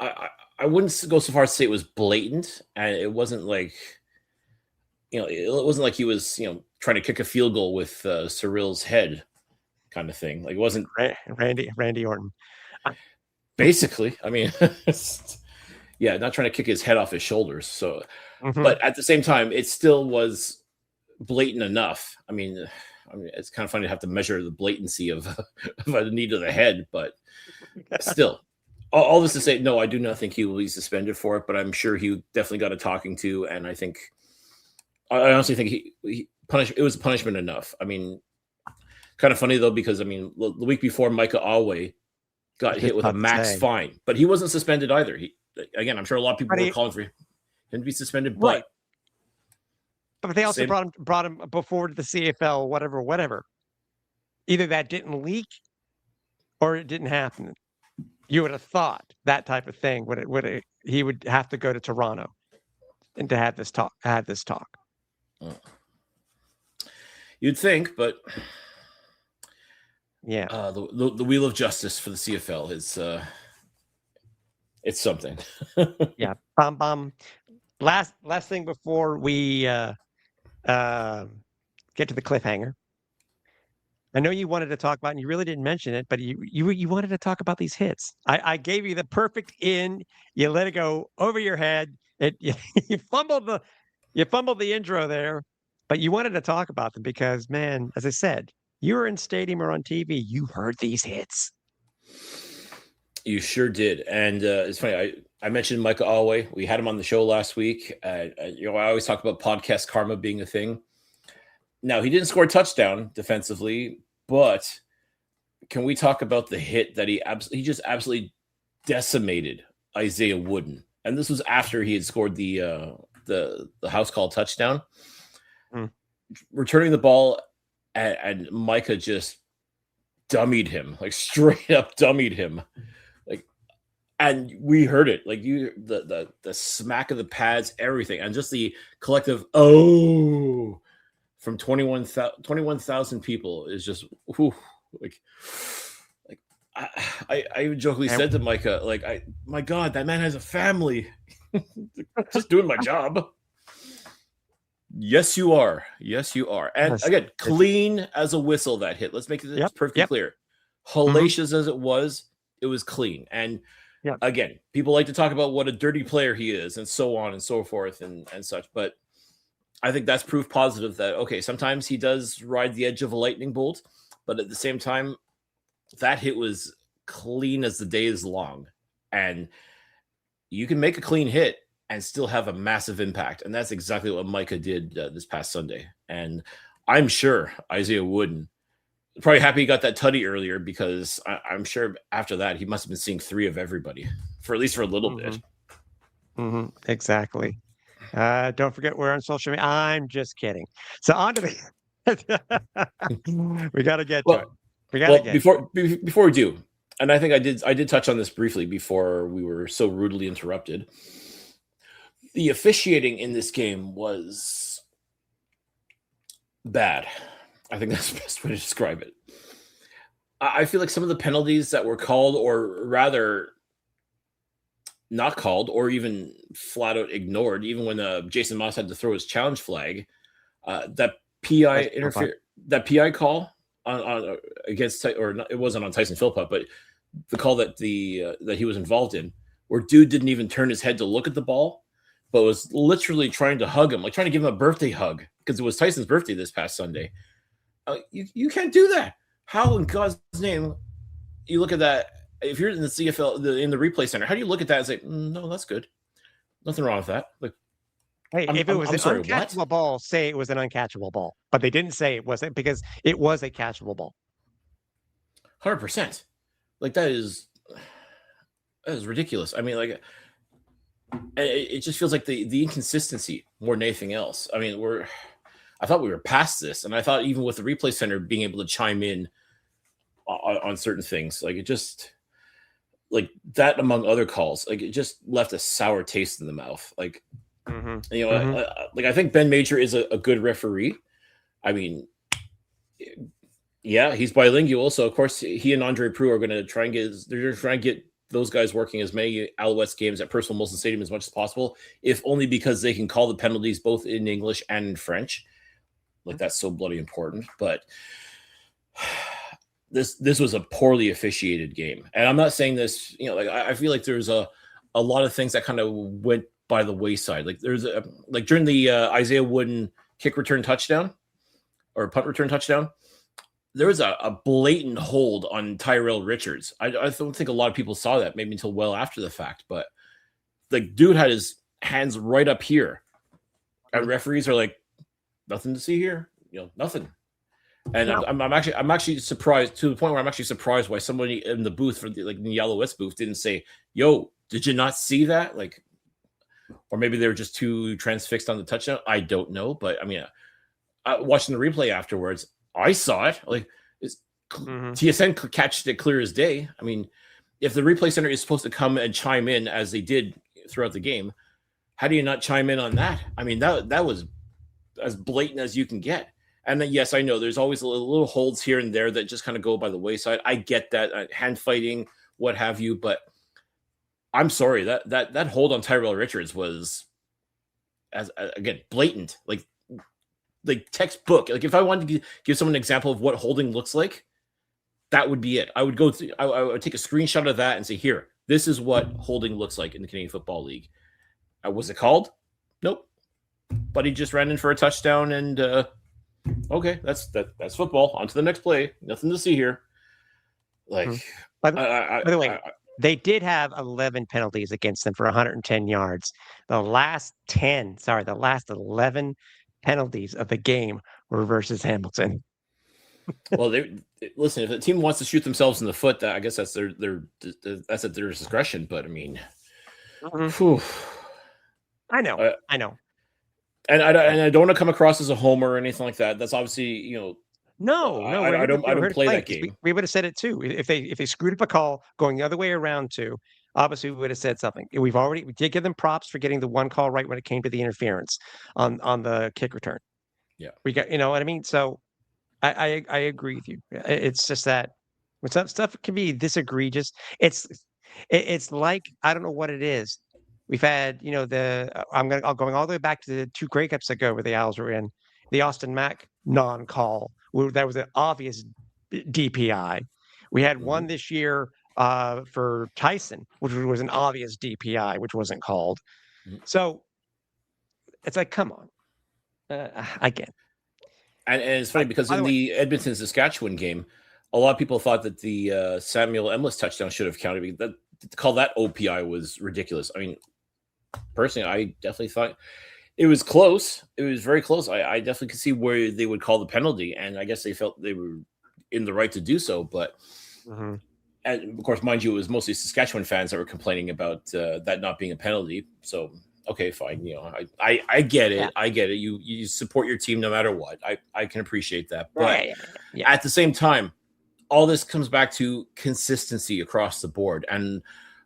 I wouldn't go so far as to say it was blatant, and it wasn't like, it wasn't like he was, trying to kick a field goal with Cyril's head, kind of thing. Like, it wasn't Randy Orton. Basically, I mean, yeah, not trying to kick his head off his shoulders. So, but at the same time, it still was blatant enough. I mean, it's kind of funny to have to measure the blatancy of a knee to the head, but still, all this to say, no, I do not think he will be suspended for it, but I'm sure he definitely got a talking to, and I honestly think it was punishment enough. I mean, kind of funny though, because I mean, the week before, Micah Alway got hit with a max fine, but he wasn't suspended either. Again, I'm sure a lot of people were calling for him to be suspended, right. But they also brought him before to the CFL, whatever. Either that didn't leak or it didn't happen. You would have thought that type of thing he would have to go to Toronto and to have this talk. You'd think, but yeah, the wheel of justice for the CFL is it's something. Yeah. Last thing before we get to the cliffhanger. I know you wanted to talk about, and you really didn't mention it, but you wanted to talk about these hits. I gave you the perfect in. You let it go over your head. You fumbled the intro there, but you wanted to talk about them because, man, as I said, you were in stadium or on TV. You heard these hits. You sure did, and it's funny. I mentioned Micah Alway. We had him on the show last week. I always talk about podcast karma being a thing. Now, he didn't score a touchdown defensively, but can we talk about the hit that he just absolutely decimated Isaiah Wooden? And this was after he had scored the house call touchdown. Returning the ball, and Micah just dummied him, like straight up dummied him. And we heard it, like the smack of the pads, everything, and just the collective from 21,000 people is just I jokingly said to Micah, my God, that man has a family. Just doing my job. Yes, you are. And again, clean as a whistle, that hit. Let's make it perfectly clear. Hellacious as it was clean. And again, people like to talk about what a dirty player he is and so on and so forth and such. But I think that's proof positive that, okay, sometimes he does ride the edge of a lightning bolt, but at the same time, that hit was clean as the day is long. And you can make a clean hit and still have a massive impact. And that's exactly what Micah did this past Sunday. And I'm sure Isaiah Wooden probably happy he got that tutty earlier, because I'm sure after that he must have been seeing three of everybody for at least for a little bit. Exactly. Don't forget we're on social media. I'm just kidding. So on to the we got to get to it. Before we do, and I think I did touch on this briefly before we were so rudely interrupted. The officiating in this game was bad. I think that's the best way to describe it. I feel like some of the penalties that were called, or rather not called, or even flat out ignored, even when Jason Moss had to throw his challenge flag, that PI call on against, or not, it wasn't on Tyson Philpott, but the call that that he was involved in, where dude didn't even turn his head to look at the ball, but was literally trying to hug him, like trying to give him a birthday hug, because it was Tyson's birthday this past Sunday. You can't do that. How in God's name you look at that? If you're in the CFL, in the replay center, how do you look at that and say, no, that's good. Nothing wrong with that. Like, hey, if it was an uncatchable ball, say it was an uncatchable ball. But they didn't say it wasn't, because it was a catchable ball. 100%. Like, that is ridiculous. I mean, like, it just feels like the inconsistency more than anything else. I mean, I thought we were past this, and I thought even with the replay center being able to chime in on certain things, like, it just, like, that among other calls, like, it just left a sour taste in the mouth. Like, like, I think Ben Major is a good referee, I mean, yeah, he's bilingual, so of course he and Andre Prue are going to try and get those guys working as many Alouettes games at Percival Molson Stadium as much as possible, if only because they can call the penalties both in English and in French. Like, that's so bloody important. But this was a poorly officiated game, and I'm not saying this, like, I feel like there's a lot of things that kind of went by the wayside. Like, there's like during the Isaiah Wooden kick return touchdown or punt return touchdown, there was a blatant hold on Tyrell Richards. I don't think a lot of people saw that, maybe until well after the fact, but the dude had his hands right up here, and referees are like, nothing to see here, nothing. And no. I'm actually surprised, to the point where I'm actually surprised why somebody in the booth in the Alouettes booth didn't say, "Yo, did you not see that?" Like, or maybe they were just too transfixed on the touchdown. I don't know, but I mean, watching the replay afterwards, I saw it. Like, TSN catched it clear as day. I mean, if the replay center is supposed to come and chime in as they did throughout the game, how do you not chime in on that? I mean, that was as blatant as you can get. And then, yes, I know there's always little holds here and there that just kind of go by the wayside. I get that, hand fighting, what have you, but I'm sorry, that hold on Tyrell Richards was, again, blatant, like textbook. Like, if I wanted to give someone an example of what holding looks like, that would be it. I would go through, I would take a screenshot of that and say, here, this is what holding looks like in the Canadian Football League. Was it called? Nope. But he just ran in for a touchdown, and okay, that's football. On to the next play. Nothing to see here. Like, by the way, they did have 11 penalties against them for 110 yards. The last 11 penalties of the game were versus Hamilton. Well, listen. If the team wants to shoot themselves in the foot, I guess that's that's at their discretion. But I mean, I know. And I don't want to come across as a homer or anything like that. That's obviously, No, I don't play that game. We would have said it too. If they screwed up a call going the other way around too, obviously we would have said something. We did give them props for getting the one call right when it came to the interference on the kick return. Yeah, we got, you know what I mean. So I agree with you. It's just that when some stuff can be this egregious, it's like, I don't know what it is. We've had, I'm going all the way back to the 2 Grey Cups ago where the Owls were in, the Austin Mack non-call. That was an obvious DPI. We had one this year for Tyson, which was an obvious DPI, which wasn't called. So it's like, come on. I get it. And it's funny because in the Edmonton, Saskatchewan game, a lot of people thought that the Samuel Emlis touchdown should have counted. To call that OPI was ridiculous. I mean, personally, I definitely thought it was close. It was very close. I definitely could see where they would call the penalty, and I guess they felt they were in the right to do so. But, and of course, mind you, it was mostly Saskatchewan fans that were complaining about that not being a penalty. So, okay, fine. I get it. Yeah. I get it. You support your team no matter what. I can appreciate that. But at the same time, all this comes back to consistency across the board, and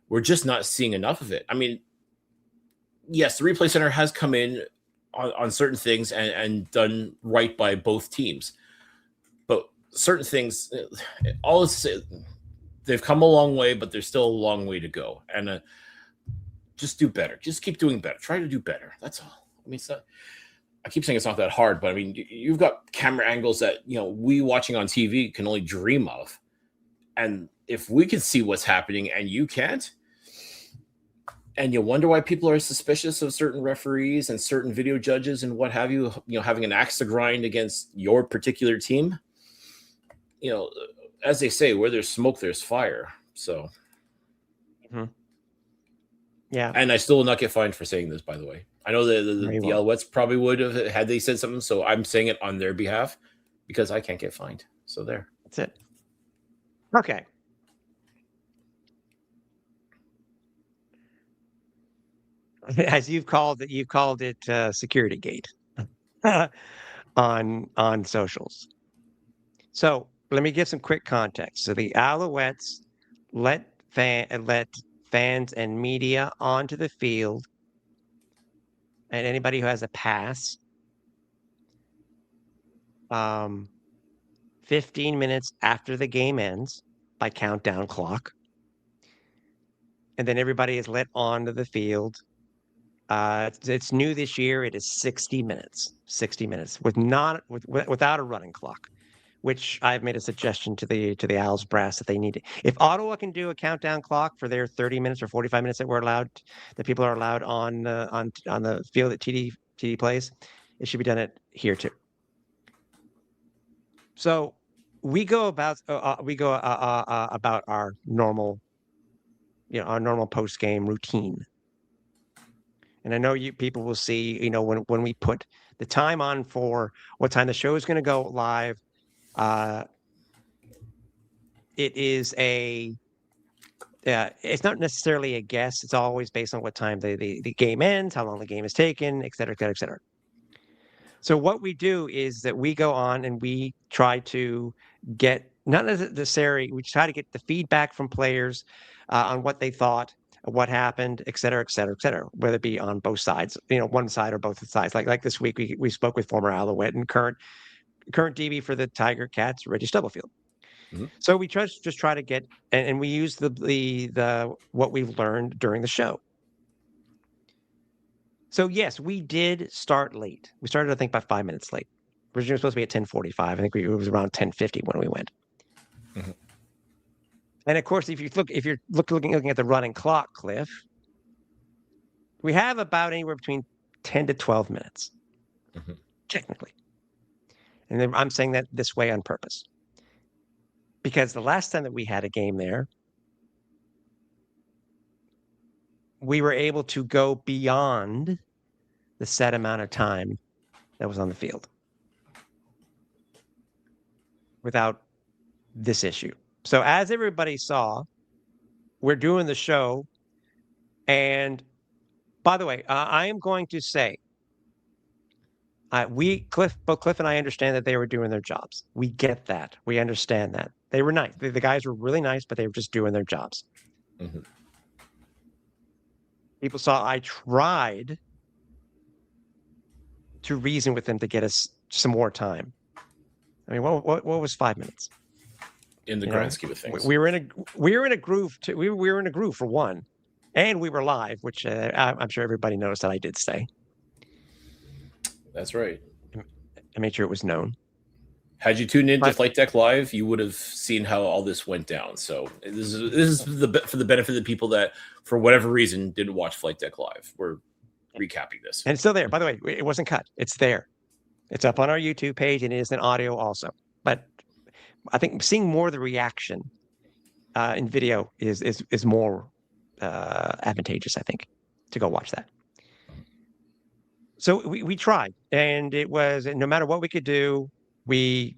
we're just not seeing enough of it. I mean, yes, the replay center has come in on certain things and done right by both teams, but certain things, they've come a long way, but there's still a long way to go. And just do better. Just keep doing better. Try to do better. That's all. I mean, I keep saying it's not that hard, but I mean, you've got camera angles that, we watching on TV can only dream of. And if we can see what's happening and you can't, and you wonder why people are suspicious of certain referees and certain video judges and what have you, having an axe to grind against your particular team, as they say, where there's smoke, there's fire. So, yeah. And I still will not get fined for saying this, by the way. I know the Alouettes probably would have had they said something, so I'm saying it on their behalf because I can't get fined. So there. That's it. Okay. As you've called it security gate on socials. So let me give some quick context. So the Alouettes let fans and media onto the field, and anybody who has a pass 15 minutes after the game ends by countdown clock. And then everybody is let onto the field. It's new this year. It is 60 minutes. 60 minutes without a running clock, which I've made a suggestion to the Owls brass that they need to. If Ottawa can do a countdown clock for their 30 minutes or 45 minutes that people are allowed on the field that TD plays, it should be done here too. So we go about about our normal, our normal post game routine. And I know you people will see, when we put the time on for what time the show is going to go live. It is it's not necessarily a guess. It's always based on what time the game ends, how long the game is taken, et cetera, et cetera, et cetera. So what we do is that we go on and we try to get, not necessarily, we try to get the feedback from players on what they thought, what happened, et cetera, et cetera, et cetera, whether it be on both sides, one side or both sides. Like this week, we spoke with former Alouette and current DB for the Tiger Cats, Reggie Stubblefield. Mm-hmm. So we just try to get, and we use the what we've learned during the show. So yes, we did start late. We started, I think, about 5 minutes late. Originally supposed to be at 10:45. I think it was around 10:50 when we went. Mm-hmm. And of course, if you're looking at the running clock, Cliff, we have about anywhere between 10 to 12 minutes, mm-hmm. technically. And then I'm saying that this way on purpose, because the last time that we had a game there, we were able to go beyond the set amount of time that was on the field without this issue. So as everybody saw, we're doing the show. And by the way, I am going to say, both Cliff and I understand that they were doing their jobs. We get that. We understand that. They were nice. The guys were really nice, but they were just doing their jobs. Mm-hmm. People saw I tried to reason with them to get us some more time. I mean, what was 5 minutes? In the grand scheme of things, we were in a groove. We were in a groove for one, and we were live, which I'm sure everybody noticed that I did say. That's right. I made sure it was known. Had you tuned in to Flight Deck Live, you would have seen how all this went down. So this is for the benefit of the people that, for whatever reason, didn't watch Flight Deck Live. We're recapping this, and it's still there. By the way, it wasn't cut. It's there. It's up on our YouTube page, and it is in audio also. But I think seeing more of the reaction in video is more advantageous, I think, to go watch that. So we tried, and it was, no matter what we could do, we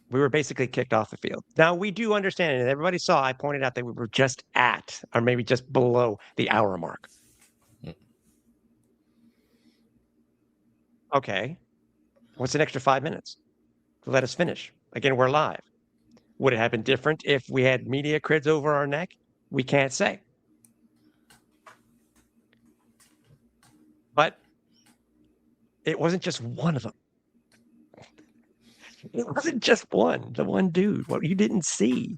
were basically kicked off the field. Now, we do understand, and everybody saw, I pointed out that we were just at, or maybe just below, the hour mark. Okay. What's an extra 5 minutes? Let us finish. Again, we're live. Would it have been different if we had media crids over our neck? We can't say. But it wasn't just one of them. It wasn't just the one dude. What you didn't see.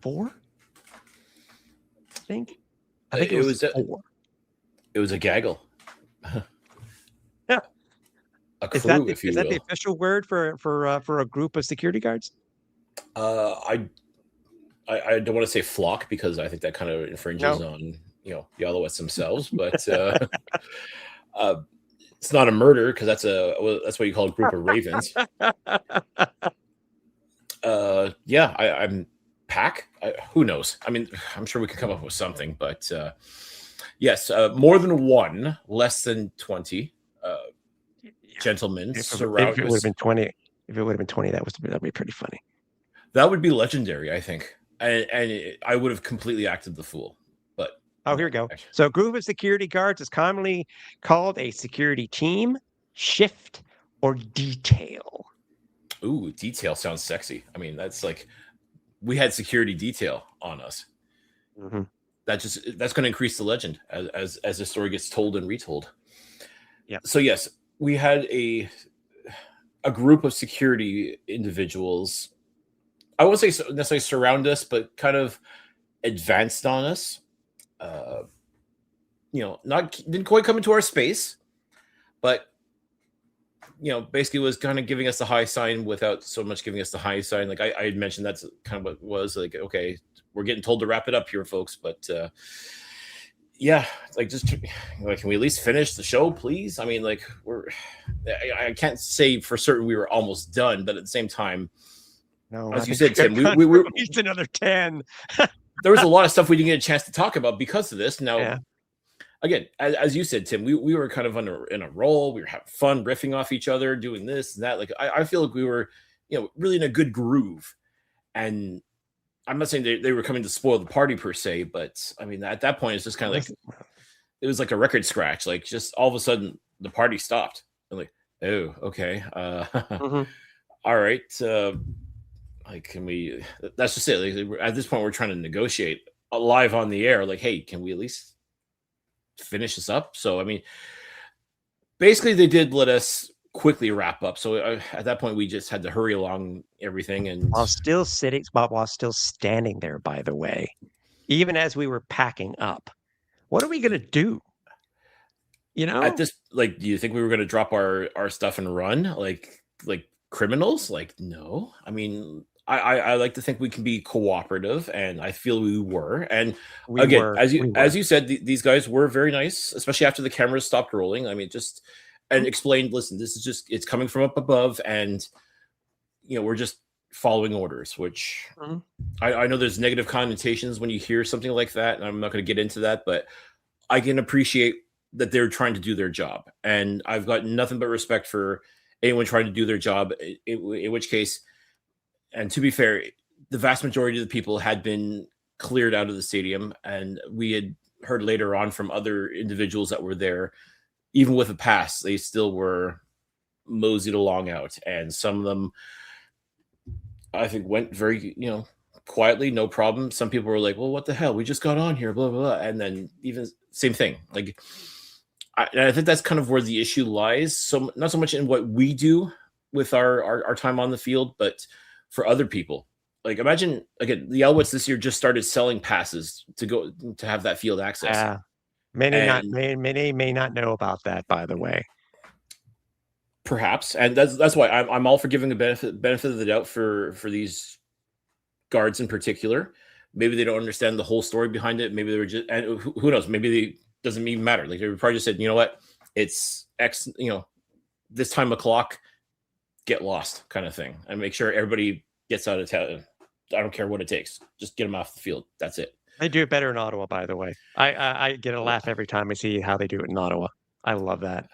4? I think it was 4. It was a gaggle. Yeah. A crew, is that the official word for a group of security guards? I don't want to say flock, because I think that kind of infringes on the Alouettes themselves, but it's not a murder, because that's what you call a group of ravens. I'm pack. Who knows? I mean, I'm sure we could come up with something, but yes, more than one, less than 20 gentlemen surround. If it would have been 20, that'd be pretty funny. That would be legendary, I think, and I would have completely acted the fool. But here we go. So, a group of security guards is commonly called a security team, shift, or detail. Ooh, detail sounds sexy. I mean, that's like, we had security detail on us. Mm-hmm. That's going to increase the legend as the story gets told and retold. Yeah. So yes, we had a a group of security individuals. I won't say necessarily surround us, but kind of advanced on us. Not didn't quite come into our space, but basically was kind of giving us the high sign without so much giving us the high sign. Like I had mentioned, that's kind of what it was like. Okay, we're getting told to wrap it up here, folks. But yeah, like just like, can we at least finish the show, please? I mean, like I can't say for certain we were almost done, but at the same time, No, as you said, Tim, we were at least another 10. There was a lot of stuff we didn't get a chance to talk about because of this. Now. Yeah. Again, as you said, Tim, we were kind of in a roll. We were having fun, riffing off each other, doing this and that. Like I feel like we were, really in a good groove. And I'm not saying they were coming to spoil the party per se, but I mean at that point it's just kind of like it was like a record scratch. Like just all of a sudden the party stopped. I'm like, oh, okay, Mhm. all right. Like, can we? That's just it. Like, at this point, we're trying to negotiate live on the air. Like, hey, can we at least finish this up? So I mean, basically they did let us quickly wrap up, so at that point we just had to hurry along everything. And While still standing there, by the way, even as we were packing up, what are we gonna do? at this, like, do you think we were going to drop our stuff and run like criminals? Like, no. I mean, I like to think we can be cooperative, and I feel we were. And We again, were. as you said, these guys were very nice, especially after the cameras stopped rolling. I mean, just and explained, listen, this is just, it's coming from up above, and we're just following orders. Which Mhm. I know there's negative connotations when you hear something like that, and I'm not going to get into that, but I can appreciate that they're trying to do their job, and I've got nothing but respect for anyone trying to do their job. In which case. And to be fair, the vast majority of the people had been cleared out of the stadium, and we had heard later on from other individuals that were there, even with a pass, they still were moseyed along out. And some of them, I think, went very, quietly, no problem. Some people were like, well, what the hell? We just got on here, blah, blah, blah. And then even same thing. Like, I think that's kind of where the issue lies. So not so much in what we do with our time on the field, but for other people. Like, imagine, again, the Alouettes this year just started selling passes to have that field access. Yeah. Many may not know about that, by the way. Perhaps, and that's why I'm all for giving the benefit of the doubt for these guards in particular. Maybe they don't understand the whole story behind it. Maybe they were just, and who knows? Maybe they doesn't even matter. Like, they probably just said, you know what, it's X, this time of clock, get lost, kind of thing, and make sure everybody gets out of town. I don't care what it takes. Just get them off the field. That's it. They do it better in Ottawa, by the way. I get a laugh every time I see how they do it in Ottawa. I love that.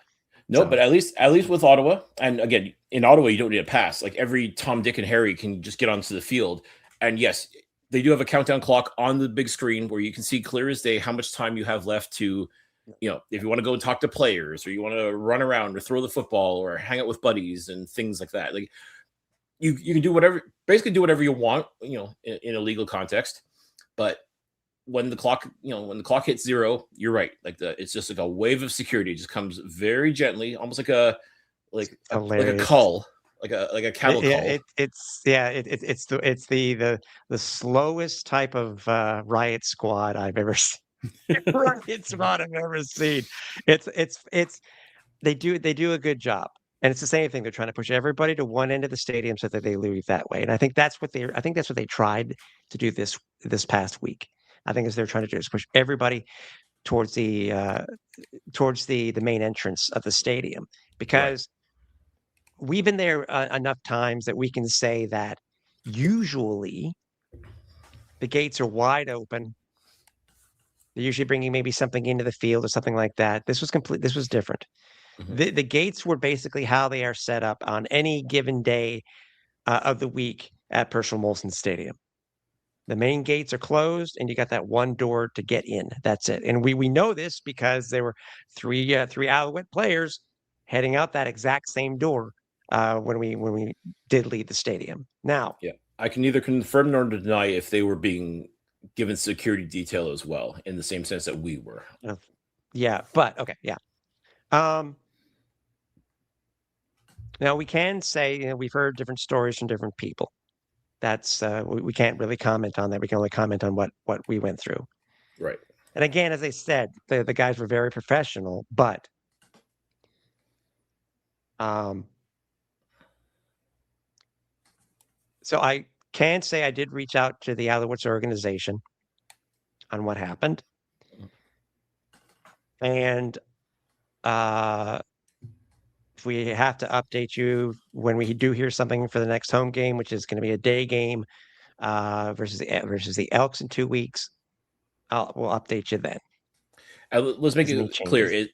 No, So- but at least with Ottawa, and again, in Ottawa, you don't need a pass. Like, every Tom, Dick, and Harry can just get onto the field. And yes, they do have a countdown clock on the big screen where you can see clear as day how much time you have left to, if you want to go and talk to players, or you want to run around or throw the football or hang out with buddies and things like that. Like, you can do basically do whatever you want, in a legal context. But when the clock hits zero, you're right. Like, it's just like a wave of security. It just comes very gently, almost like a cull, like a cattle call. It's the slowest type of riot squad I've ever seen. Riot squad I've ever seen. It's they do a good job. And it's the same thing. They're trying to push everybody to one end of the stadium so that they leave that way. And I think that's what they tried to do this past week. I think they're trying to do is push everybody towards the main entrance of the stadium, because we've been there enough times that we can say that usually the gates are wide open. They're usually bringing maybe something into the field or something like that. This was different. Mhm. The gates were basically how they are set up on any given day of the week at Pershel Molson Stadium. The main gates are closed, and you got that one door to get in. That's it. And we know this because there were three Alouette players heading out that exact same door when we did leave the stadium. Now, Yeah, I can neither confirm nor deny if they were being given security detail as well, in the same sense that we were. yeah, but okay, yeah. Now we can say we've heard different stories from different people. That's we can't really comment on that. We can only comment on what we went through. Right. And again, as I said, the guys were very professional, but so I can say I did reach out to the Alouettes organization on what happened. And if we have to update you when we do hear something for the next home game, which is going to be a day game versus the Elks in 2 weeks, we'll update you then. Let's make it clear.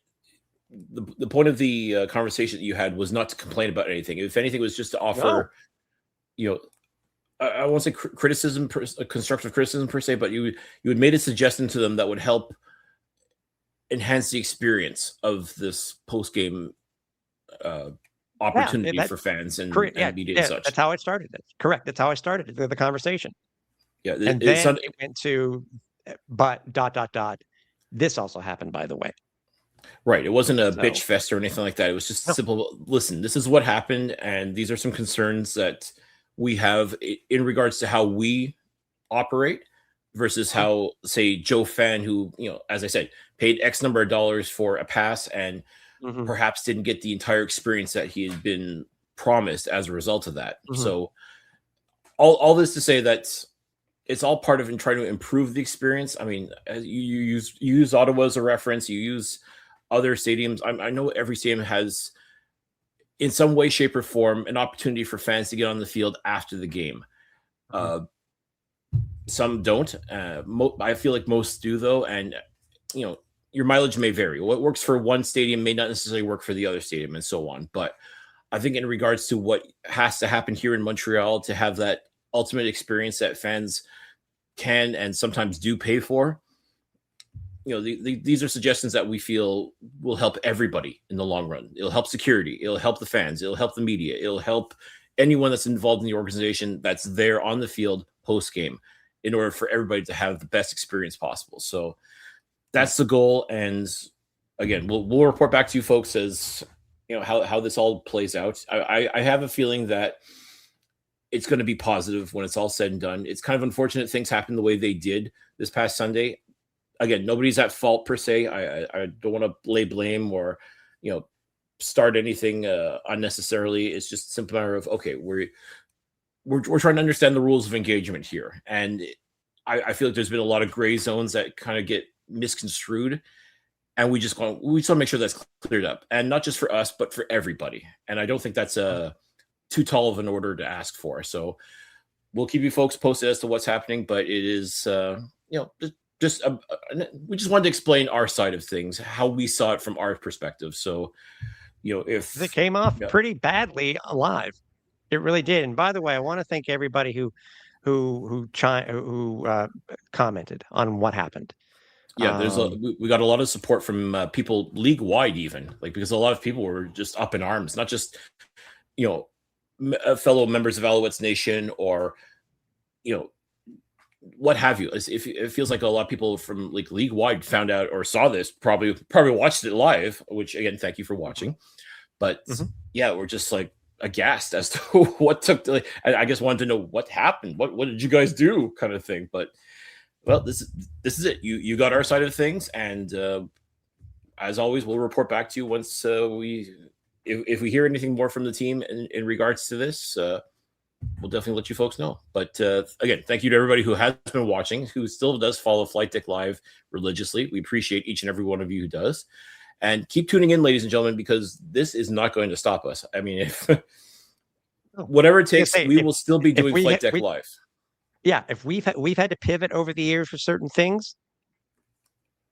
The point of the conversation that you had was not to complain about anything. If anything, it was just to offer, I won't say criticism, constructive criticism per se, but you had made a suggestion to them that would help enhance the experience of this post game opportunity for fans and media and such. That's how I started it. Correct. That's how I started the conversation. Yeah, and then it went to, but ... This also happened, by the way. Right. It wasn't a bitch fest or anything like that. It was just simple. Listen, this is what happened, and these are some concerns that we have in regards to how we operate versus how, say, Joe Fan, who, as I said, paid X number of dollars for a pass and perhaps didn't get the entire experience that he had been promised as a result of that. So all this to say that it's all part of trying to improve the experience. I mean, you use Ottawa as a reference, you use other stadiums. I know every stadium has, in some way, shape, or form, an opportunity for fans to get on the field after the game. Some don't. I feel like most do, though. And, your mileage may vary. What works for one stadium may not necessarily work for the other stadium and so on. But I think in regards to what has to happen here in Montreal to have that ultimate experience that fans can and sometimes do pay for, these are suggestions that we feel will help everybody in the long run. It'll help security. It'll help the fans. It'll help the media. It'll help anyone that's involved in the organization that's there on the field post-game in order for everybody to have the best experience possible. So that's the goal. And again, we'll report back to you folks as how this all plays out. I have a feeling that it's going to be positive when it's all said and done. It's kind of unfortunate things happened the way they did this past Sunday. Again, nobody's at fault per se. I don't want to lay blame or, start anything unnecessarily. It's just a simple matter of, okay, we're trying to understand the rules of engagement here. And I feel like there's been a lot of gray zones that kind of get misconstrued. And we just want to make sure that's cleared up. And not just for us, but for everybody. And I don't think that's too tall of an order to ask for. So we'll keep you folks posted as to what's happening. But it is, we just wanted to explain our side of things, how we saw it from our perspective. So, if it came off pretty badly live, it really did. And by the way, I want to thank everybody who commented on what happened. Yeah, we got a lot of support from people league wide, even because a lot of people were just up in arms, not just fellow members of Alouettes Nation or what have you. It feels like a lot of people from league wide found out or saw this, probably watched it live, which again, thank you for watching. But we're just aghast as to what took. I guess wanted to know what happened. What did you guys do, kind of thing. But well, this is it. You got our side of things, and as always, we'll report back to you once if we hear anything more from the team in regards to this. We'll definitely let you folks know. But again, thank you to everybody who has been watching, who still does follow FlightDeck Live religiously. We appreciate each and every one of you who does. And keep tuning in, ladies and gentlemen, because this is not going to stop us. I mean, if whatever it takes, we will still be doing FlightDeck Live. Yeah, if we've had to pivot over the years for certain things,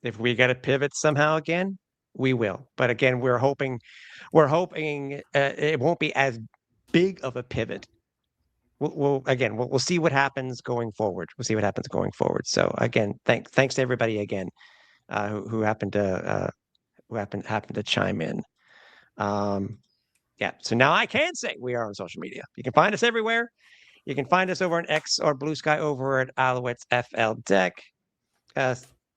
if we got to pivot somehow again, we will. But again, we're hoping it won't be as big of a pivot. We'll see what happens going forward. So again, thanks to everybody again who happened to chime in. So now I can say we are on social media. You can find us everywhere. You can find us over on X or Blue Sky over at Alouettes FlightDeck.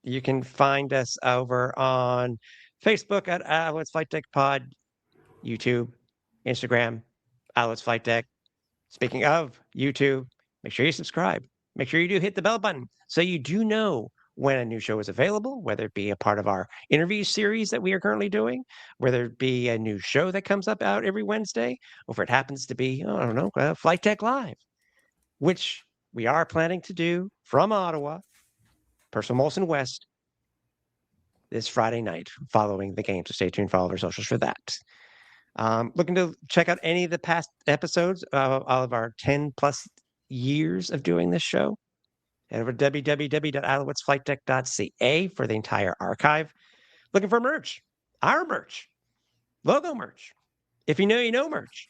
You can find us over on Facebook at Alouettes FlightDeck Pod, YouTube, Instagram, Alouettes Flight Deck. Speaking of YouTube, make sure you subscribe. Make sure you do hit the bell button so you do know when a new show is available, whether it be a part of our interview series that we are currently doing, whether it be a new show that comes up out every Wednesday, or if it happens to be, I don't know, Flight Deck Live, which we are planning to do from Ottawa, Percival Molson West, this Friday night following the game. So stay tuned for all of our socials for that. Looking to check out any of the past episodes of all of our 10 plus years of doing this show, head over to www.alouettesflightdeck.ca for the entire archive. Looking for merch, our merch, logo merch. If you know merch,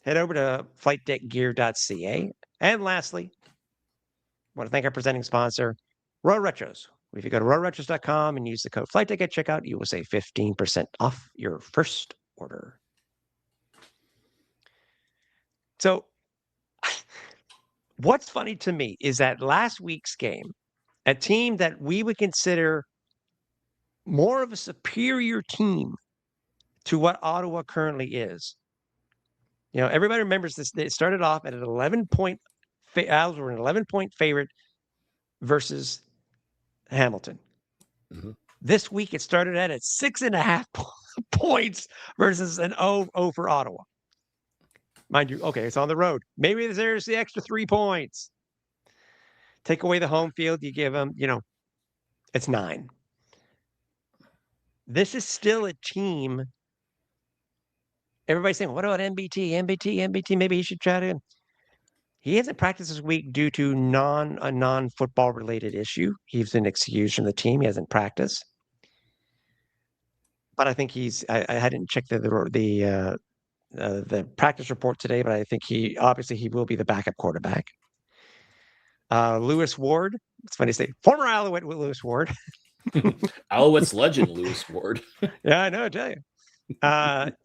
head over to flightdeckgear.ca. And lastly, I want to thank our presenting sponsor, Royal Retros. If you go to royalretros.com and use the code FlightDeck at checkout, you will save 15% off your first order. So what's funny to me is that last week's game, a team that we would consider more of a superior team to what Ottawa currently is. You know, everybody remembers this. It started off at an 11-point. Owls were an 11-point favorite versus Hamilton. Mm-hmm. This week it started at 6.5 points versus an 0 for Ottawa. Mind you, okay, it's on the road. Maybe there's the extra 3 points. Take away the home field, you give them, it's 9. This is still a team. Everybody's saying, what about MBT? Maybe he should try to. He hasn't practiced this week due to a non-football related issue. He's been excused from the team. He hasn't practiced. But I think I hadn't checked the practice report today, but I think he will be the backup quarterback. Lewis Ward. It's funny to say, former Alouette with Lewis Ward. Alouettes legend Lewis Ward. Yeah, I know, I tell you.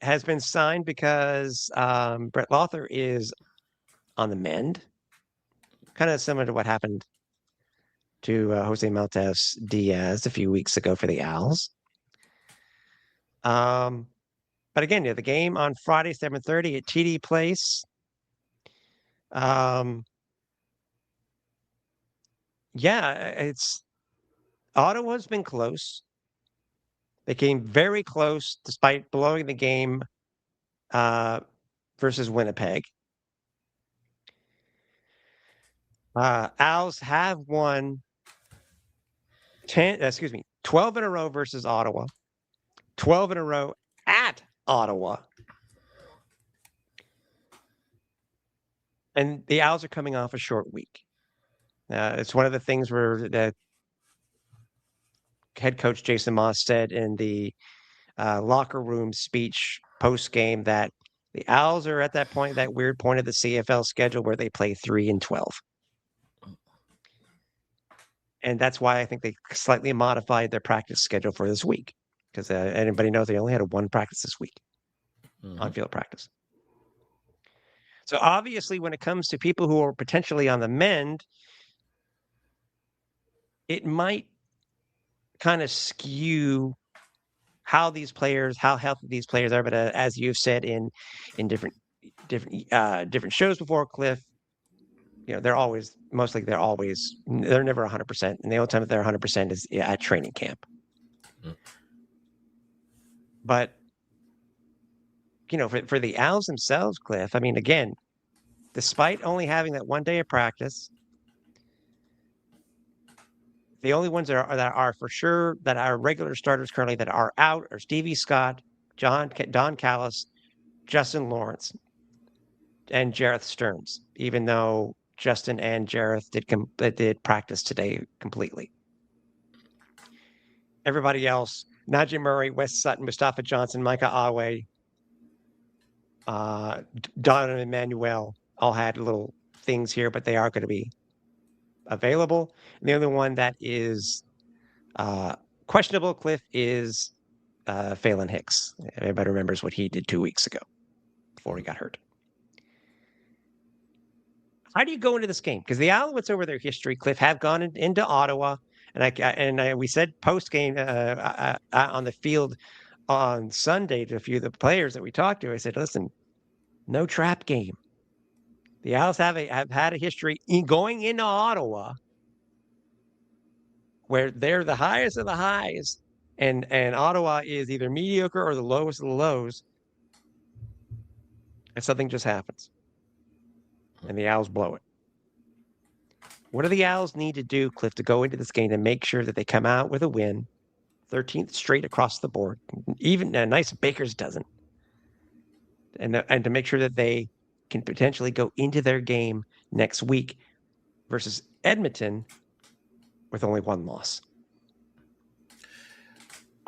Has been signed because Brett Lothar is on the mend. Kind of similar to what happened to Jose Maltes Diaz a few weeks ago for the Owls. But again, the game on Friday, 7:30 at TD Place. Ottawa's been close. They came very close despite blowing the game versus Winnipeg. Owls have won 12 in a row versus Ottawa, 12 in a row at Ottawa. And the Owls are coming off a short week. It's one of the things where the head coach Jason Moss said in the locker room speech post-game that the Owls are at that point, that weird point of the CFL schedule where they play 3-12. And that's why I think they slightly modified their practice schedule for this week. Because anybody knows they only had one practice this week, on-field practice. So obviously, when it comes to people who are potentially on the mend, it might kind of skew how healthy these players are. But as you've said in different shows before, Cliff, they're never 100%, and the only time that they're 100% is at training camp. But for the Owls themselves, Cliff, I mean, again, despite only having that one day of practice, the only ones that are for sure that are regular starters currently that are out are Stevie Scott, Don Callis, Justin Lawrence, and Jareth Stearns, even though Justin and Jareth did practice today completely. Everybody else, Najee Murray, Wes Sutton, Mustafa Johnson, Micah Awe, Donovan Emmanuel all had little things here, but they are going to be available. And the only one that is questionable, Cliff, is Phelan Hicks. Everybody remembers what he did 2 weeks ago before he got hurt. How do you go into this game? Because the Alouettes, over their history, Cliff, have gone into Ottawa, and we said post game on the field on Sunday to a few of the players that we talked to. I said, listen, no trap game. The Owls have had a history in going into Ottawa where they're the highest of the highs, and Ottawa is either mediocre or the lowest of the lows, and something just happens, and the Owls blow it. What do the Owls need to do, Cliff, to go into this game and make sure that they come out with a win, 13th straight across the board, even a nice Baker's dozen, and to make sure that they can potentially go into their game next week versus Edmonton with only one loss?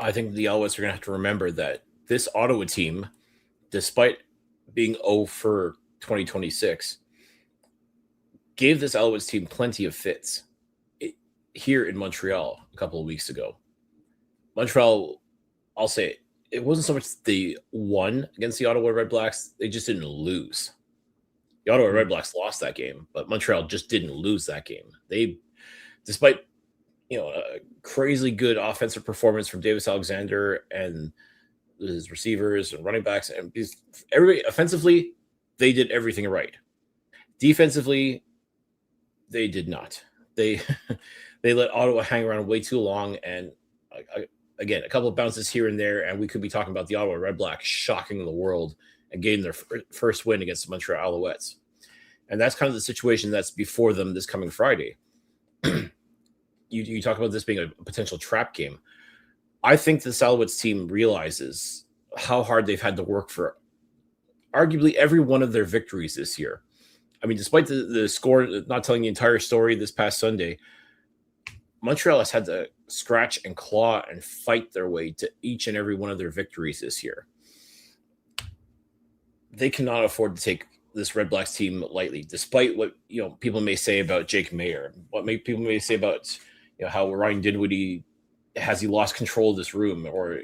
I think the Alouettes are going to have to remember that this Ottawa team, despite being 0 for 2026, gave this Alouettes team plenty of fits here in Montreal a couple of weeks ago. Montreal, I'll say it wasn't so much they won against the Ottawa Red Blacks, they just didn't lose. The Ottawa Red Blacks lost that game, but Montreal just didn't lose that game. They, despite a crazy good offensive performance from Davis Alexander and his receivers and running backs, and everybody offensively, they did everything right. Defensively, they did not. They let Ottawa hang around way too long, and again, a couple of bounces here and there, and we could be talking about the Ottawa Red Blacks shocking the world and getting their first win against the Montreal Alouettes. And that's kind of the situation that's before them this coming Friday. You talk about this being a potential trap game. I think the Alouettes team realizes how hard they've had to work for arguably every one of their victories this year. I mean, despite the score, not telling the entire story this past Sunday, Montreal has had to scratch and claw and fight their way to each and every one of their victories this year. They cannot afford to take this Red Blacks team lightly, despite what people may say about Jake Mayer, people may say about how Ryan Dinwiddie has he lost control of this room, or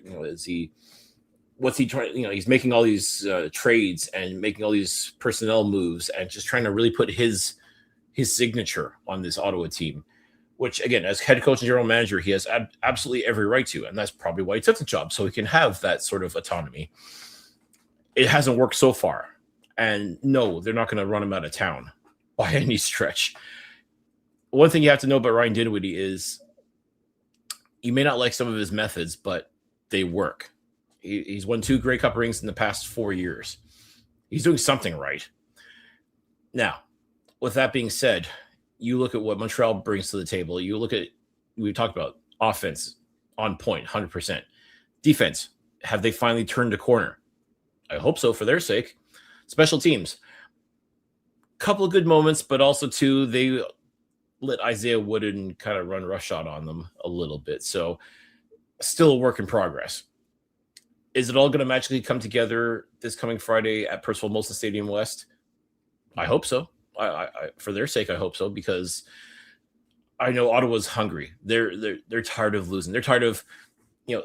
what's he trying? He's making all these trades and making all these personnel moves and just trying to really put his signature on this Ottawa team. Which, again, as head coach and general manager, he has absolutely every right to, and that's probably why he took the job, so he can have that sort of autonomy. It hasn't worked so far. And no, they're not going to run him out of town by any stretch. One thing you have to know about Ryan Dinwiddie is you may not like some of his methods, but they work. He's won 2 Grey Cup rings in the past 4 years. He's doing something right. Now, with that being said, you look at what Montreal brings to the table. You look at, we talked about offense on point, 100%. Defense, have they finally turned a corner? I hope so for their sake. Special teams, couple of good moments, but also too, they let Isaiah Wooden kind of run roughshod on them a little bit. So still a work in progress. Is it all going to magically come together this coming Friday at Percival Molson Stadium West? I hope so. I for their sake, I hope so, because I know Ottawa's hungry. They're tired of losing. They're tired of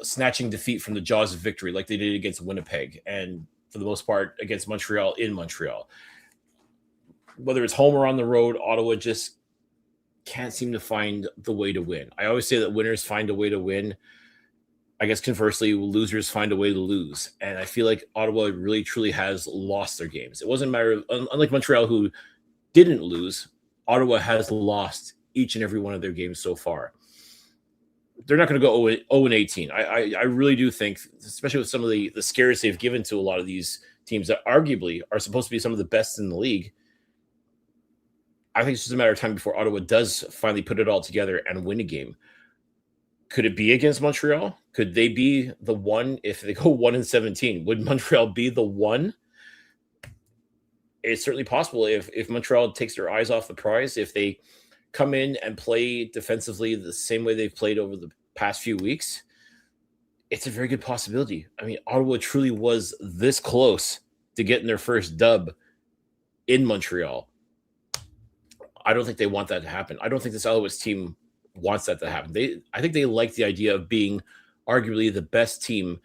snatching defeat from the jaws of victory like they did against Winnipeg, and for the most part against Montreal in Montreal. Whether it's home or on the road, Ottawa just can't seem to find the way to win. I always say that winners find a way to win. I guess conversely, losers find a way to lose. And I feel like Ottawa really, truly has lost their games. It wasn't a matter of, unlike Montreal, who didn't lose, Ottawa has lost each and every one of their games so far. They're not going to go 0-18. I really do think, especially with some of the scares they've given to a lot of these teams that arguably are supposed to be some of the best in the league, I think it's just a matter of time before Ottawa does finally put it all together and win a game. Could it be against Montreal? Could they be the one if they go 1-17? Would Montreal be the one? It's certainly possible if Montreal takes their eyes off the prize, if they come in and play defensively the same way they've played over the past few weeks. It's a very good possibility. I mean, Ottawa truly was this close to getting their first dub in Montreal. I don't think they want that to happen. I don't think this Alouettes team wants that to happen. I think they like the idea of being arguably the best team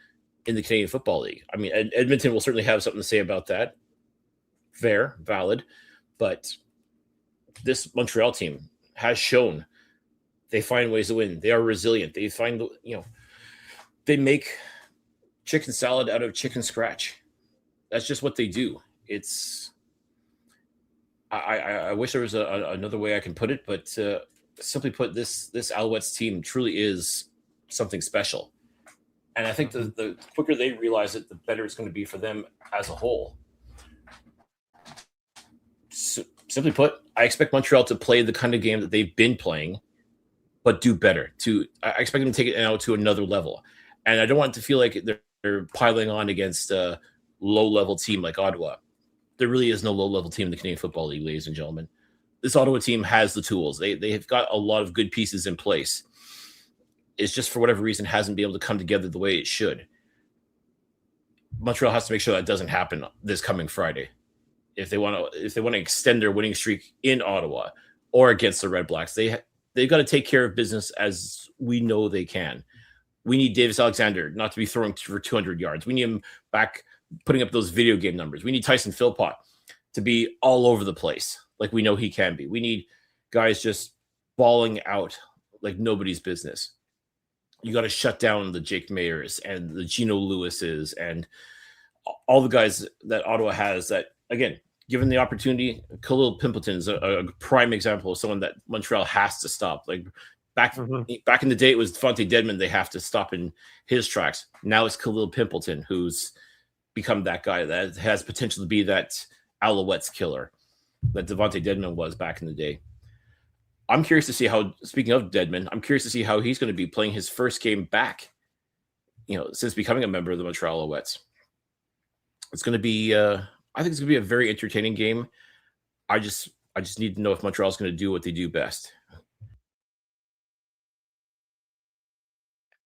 in the Canadian Football League. I mean, Edmonton will certainly have something to say about that. Fair, valid. But this Montreal team has shown they find ways to win. They are resilient. They find, they make chicken salad out of chicken scratch. That's just what they do. It's I wish there was another way I can put it, but simply put, this Alouettes team truly is something special. And I think the quicker they realize it, the better it's going to be for them as a whole. Simply put, I expect Montreal to play the kind of game that they've been playing, but do better. I expect them to take it now to another level. And I don't want it to feel like they're piling on against a low-level team like Ottawa. There really is no low-level team in the Canadian Football League, ladies and gentlemen. This Ottawa team has the tools. They have got a lot of good pieces in place. It's just for whatever reason hasn't been able to come together the way it should. Montreal has to make sure that doesn't happen this coming Friday. If they want to extend their winning streak in Ottawa or against the Red Blacks, they've got to take care of business as we know they can. We need Davis Alexander not to be throwing for 200 yards. We need him back putting up those video game numbers. We need Tyson Philpott to be all over the place like we know he can be. We need guys just balling out like nobody's business. You got to shut down the Jake Mayers and the Gino Lewises and all the guys that Ottawa has that, again, given the opportunity, Khalil Pimpleton is a prime example of someone that Montreal has to stop. Like back in the day, it was Devontae Dedmon they have to stop in his tracks. Now it's Khalil Pimpleton who's become that guy that has potential to be that Alouettes killer that Devontae Dedmon was back in the day. I'm curious to see how, speaking of Dedmon, I'm curious to see how he's going to be playing his first game back, since becoming a member of the Montreal Alouettes. It's going to be, I think it's going to be a very entertaining game. I just need to know if Montreal's going to do what they do best.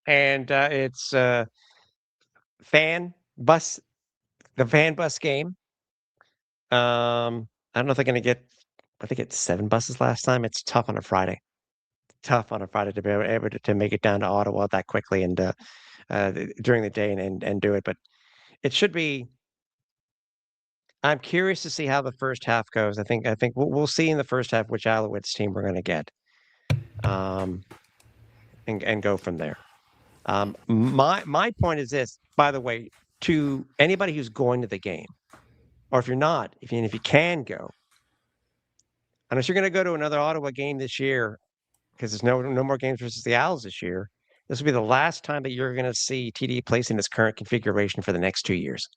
And it's the fan bus game. I don't know if they're going to get. I think it's 7 buses last time. It's tough on a Friday. Tough on a Friday to be able to make it down to Ottawa that quickly and during the day and do it. But it should be. I'm curious to see how the first half goes. I think we'll see in the first half which Alouettes team we're going to get, and go from there. My point is this, by the way, to anybody who's going to the game, or if you're not, if you can go, unless you're going to go to another Ottawa game this year, because there's no more games versus the Owls this year, this will be the last time that you're going to see TD placed in its current configuration for the next 2 years.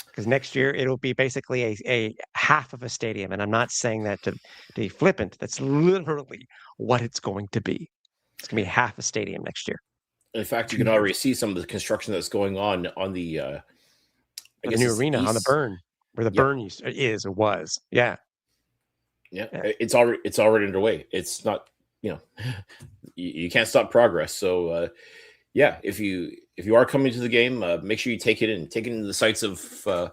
Because next year it'll be basically a half of a stadium, and I'm not saying that to be flippant. That's literally what it's going to be. It's going to be half a stadium next year. In fact, you can already see some of the construction that's going on the new arena on the Burn, where the Burn was. Yeah. Yeah, it's already underway. It's not, you can't stop progress. So, if you are coming to the game, make sure you take it in the sights of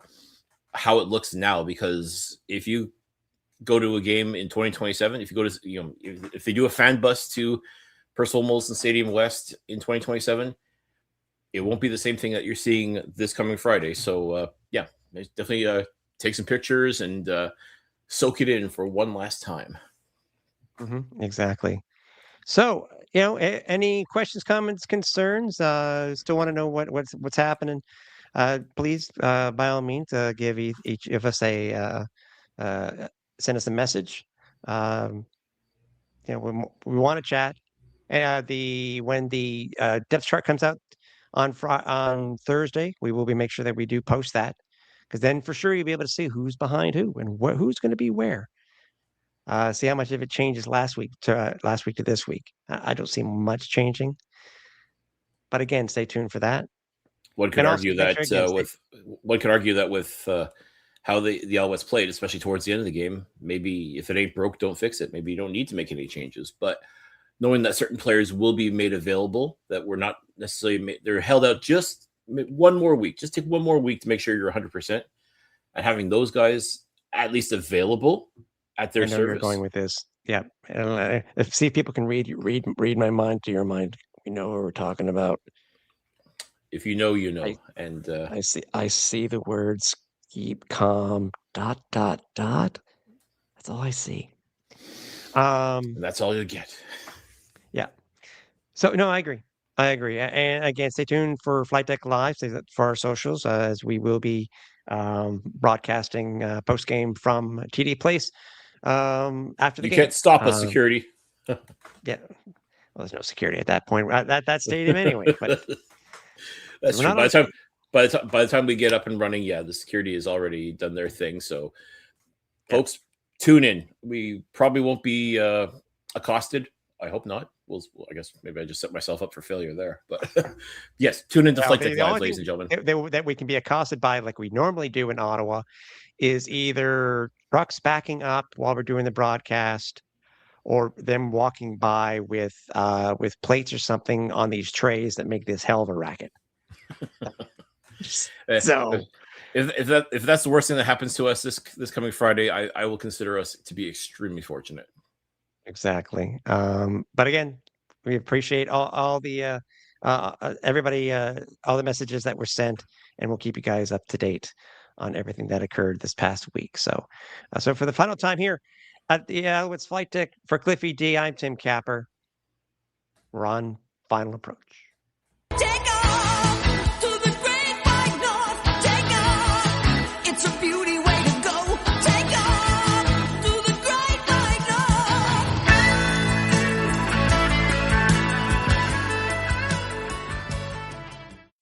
how it looks now. Because if you go to a game in 2027, if you go to if they do a fan bus to Percival Molson Stadium West in 2027, it won't be the same thing that you're seeing this coming Friday. So, definitely take some pictures and soak it in for one last time. Exactly. So, any questions, comments, concerns? Still want to know what's happening? Please, by all means, give each of us send us a message. We want to chat. When the depth chart comes out on Thursday, we will make sure that we do post that, because then for sure you'll be able to see who's behind who and who's going to be where. See how much of it changes last week to this week. I don't see much changing, but again, stay tuned for that. One could argue that with how the Alouettes played, especially towards the end of the game, maybe if it ain't broke, don't fix it. Maybe you don't need to make any changes. But knowing that certain players will be made available, that we're not necessarily they're held out just one more week. Just take one more week to make sure you're 100%, and having those guys at least available at their service. You're going with this, yeah. See if people can read my mind to your mind. We know what we're talking about. If you know, you know. I see the words keep calm, ... That's all I see. And that's all you'll get. Yeah. So no, I agree. I agree. And again, stay tuned for Flight Deck Live for our socials, as we will be broadcasting post game from TD Place after the You game. can't stop us, security. Yeah. Well, there's no security at that point at that stadium anyway. But that's true. By the time we get up and running, the security has already done their thing. So, folks, tune in. We probably won't be accosted. I hope not. I guess maybe I just set myself up for failure there. But yes, tune into Flight Deck Live, ladies and gentlemen. That we can be accosted by, like we normally do in Ottawa, is either trucks backing up while we're doing the broadcast, or them walking by with plates or something on these trays that make this hell of a racket. So, if that's the worst thing that happens to us this coming Friday, I will consider us to be extremely fortunate. Exactly. But again, we appreciate all the everybody, all the messages that were sent, and we'll keep you guys up to date on everything that occurred this past week. So for the final time here at the Alouettes Flight Deck, for Cliffy D, I'm Tim Capper. We're on final approach.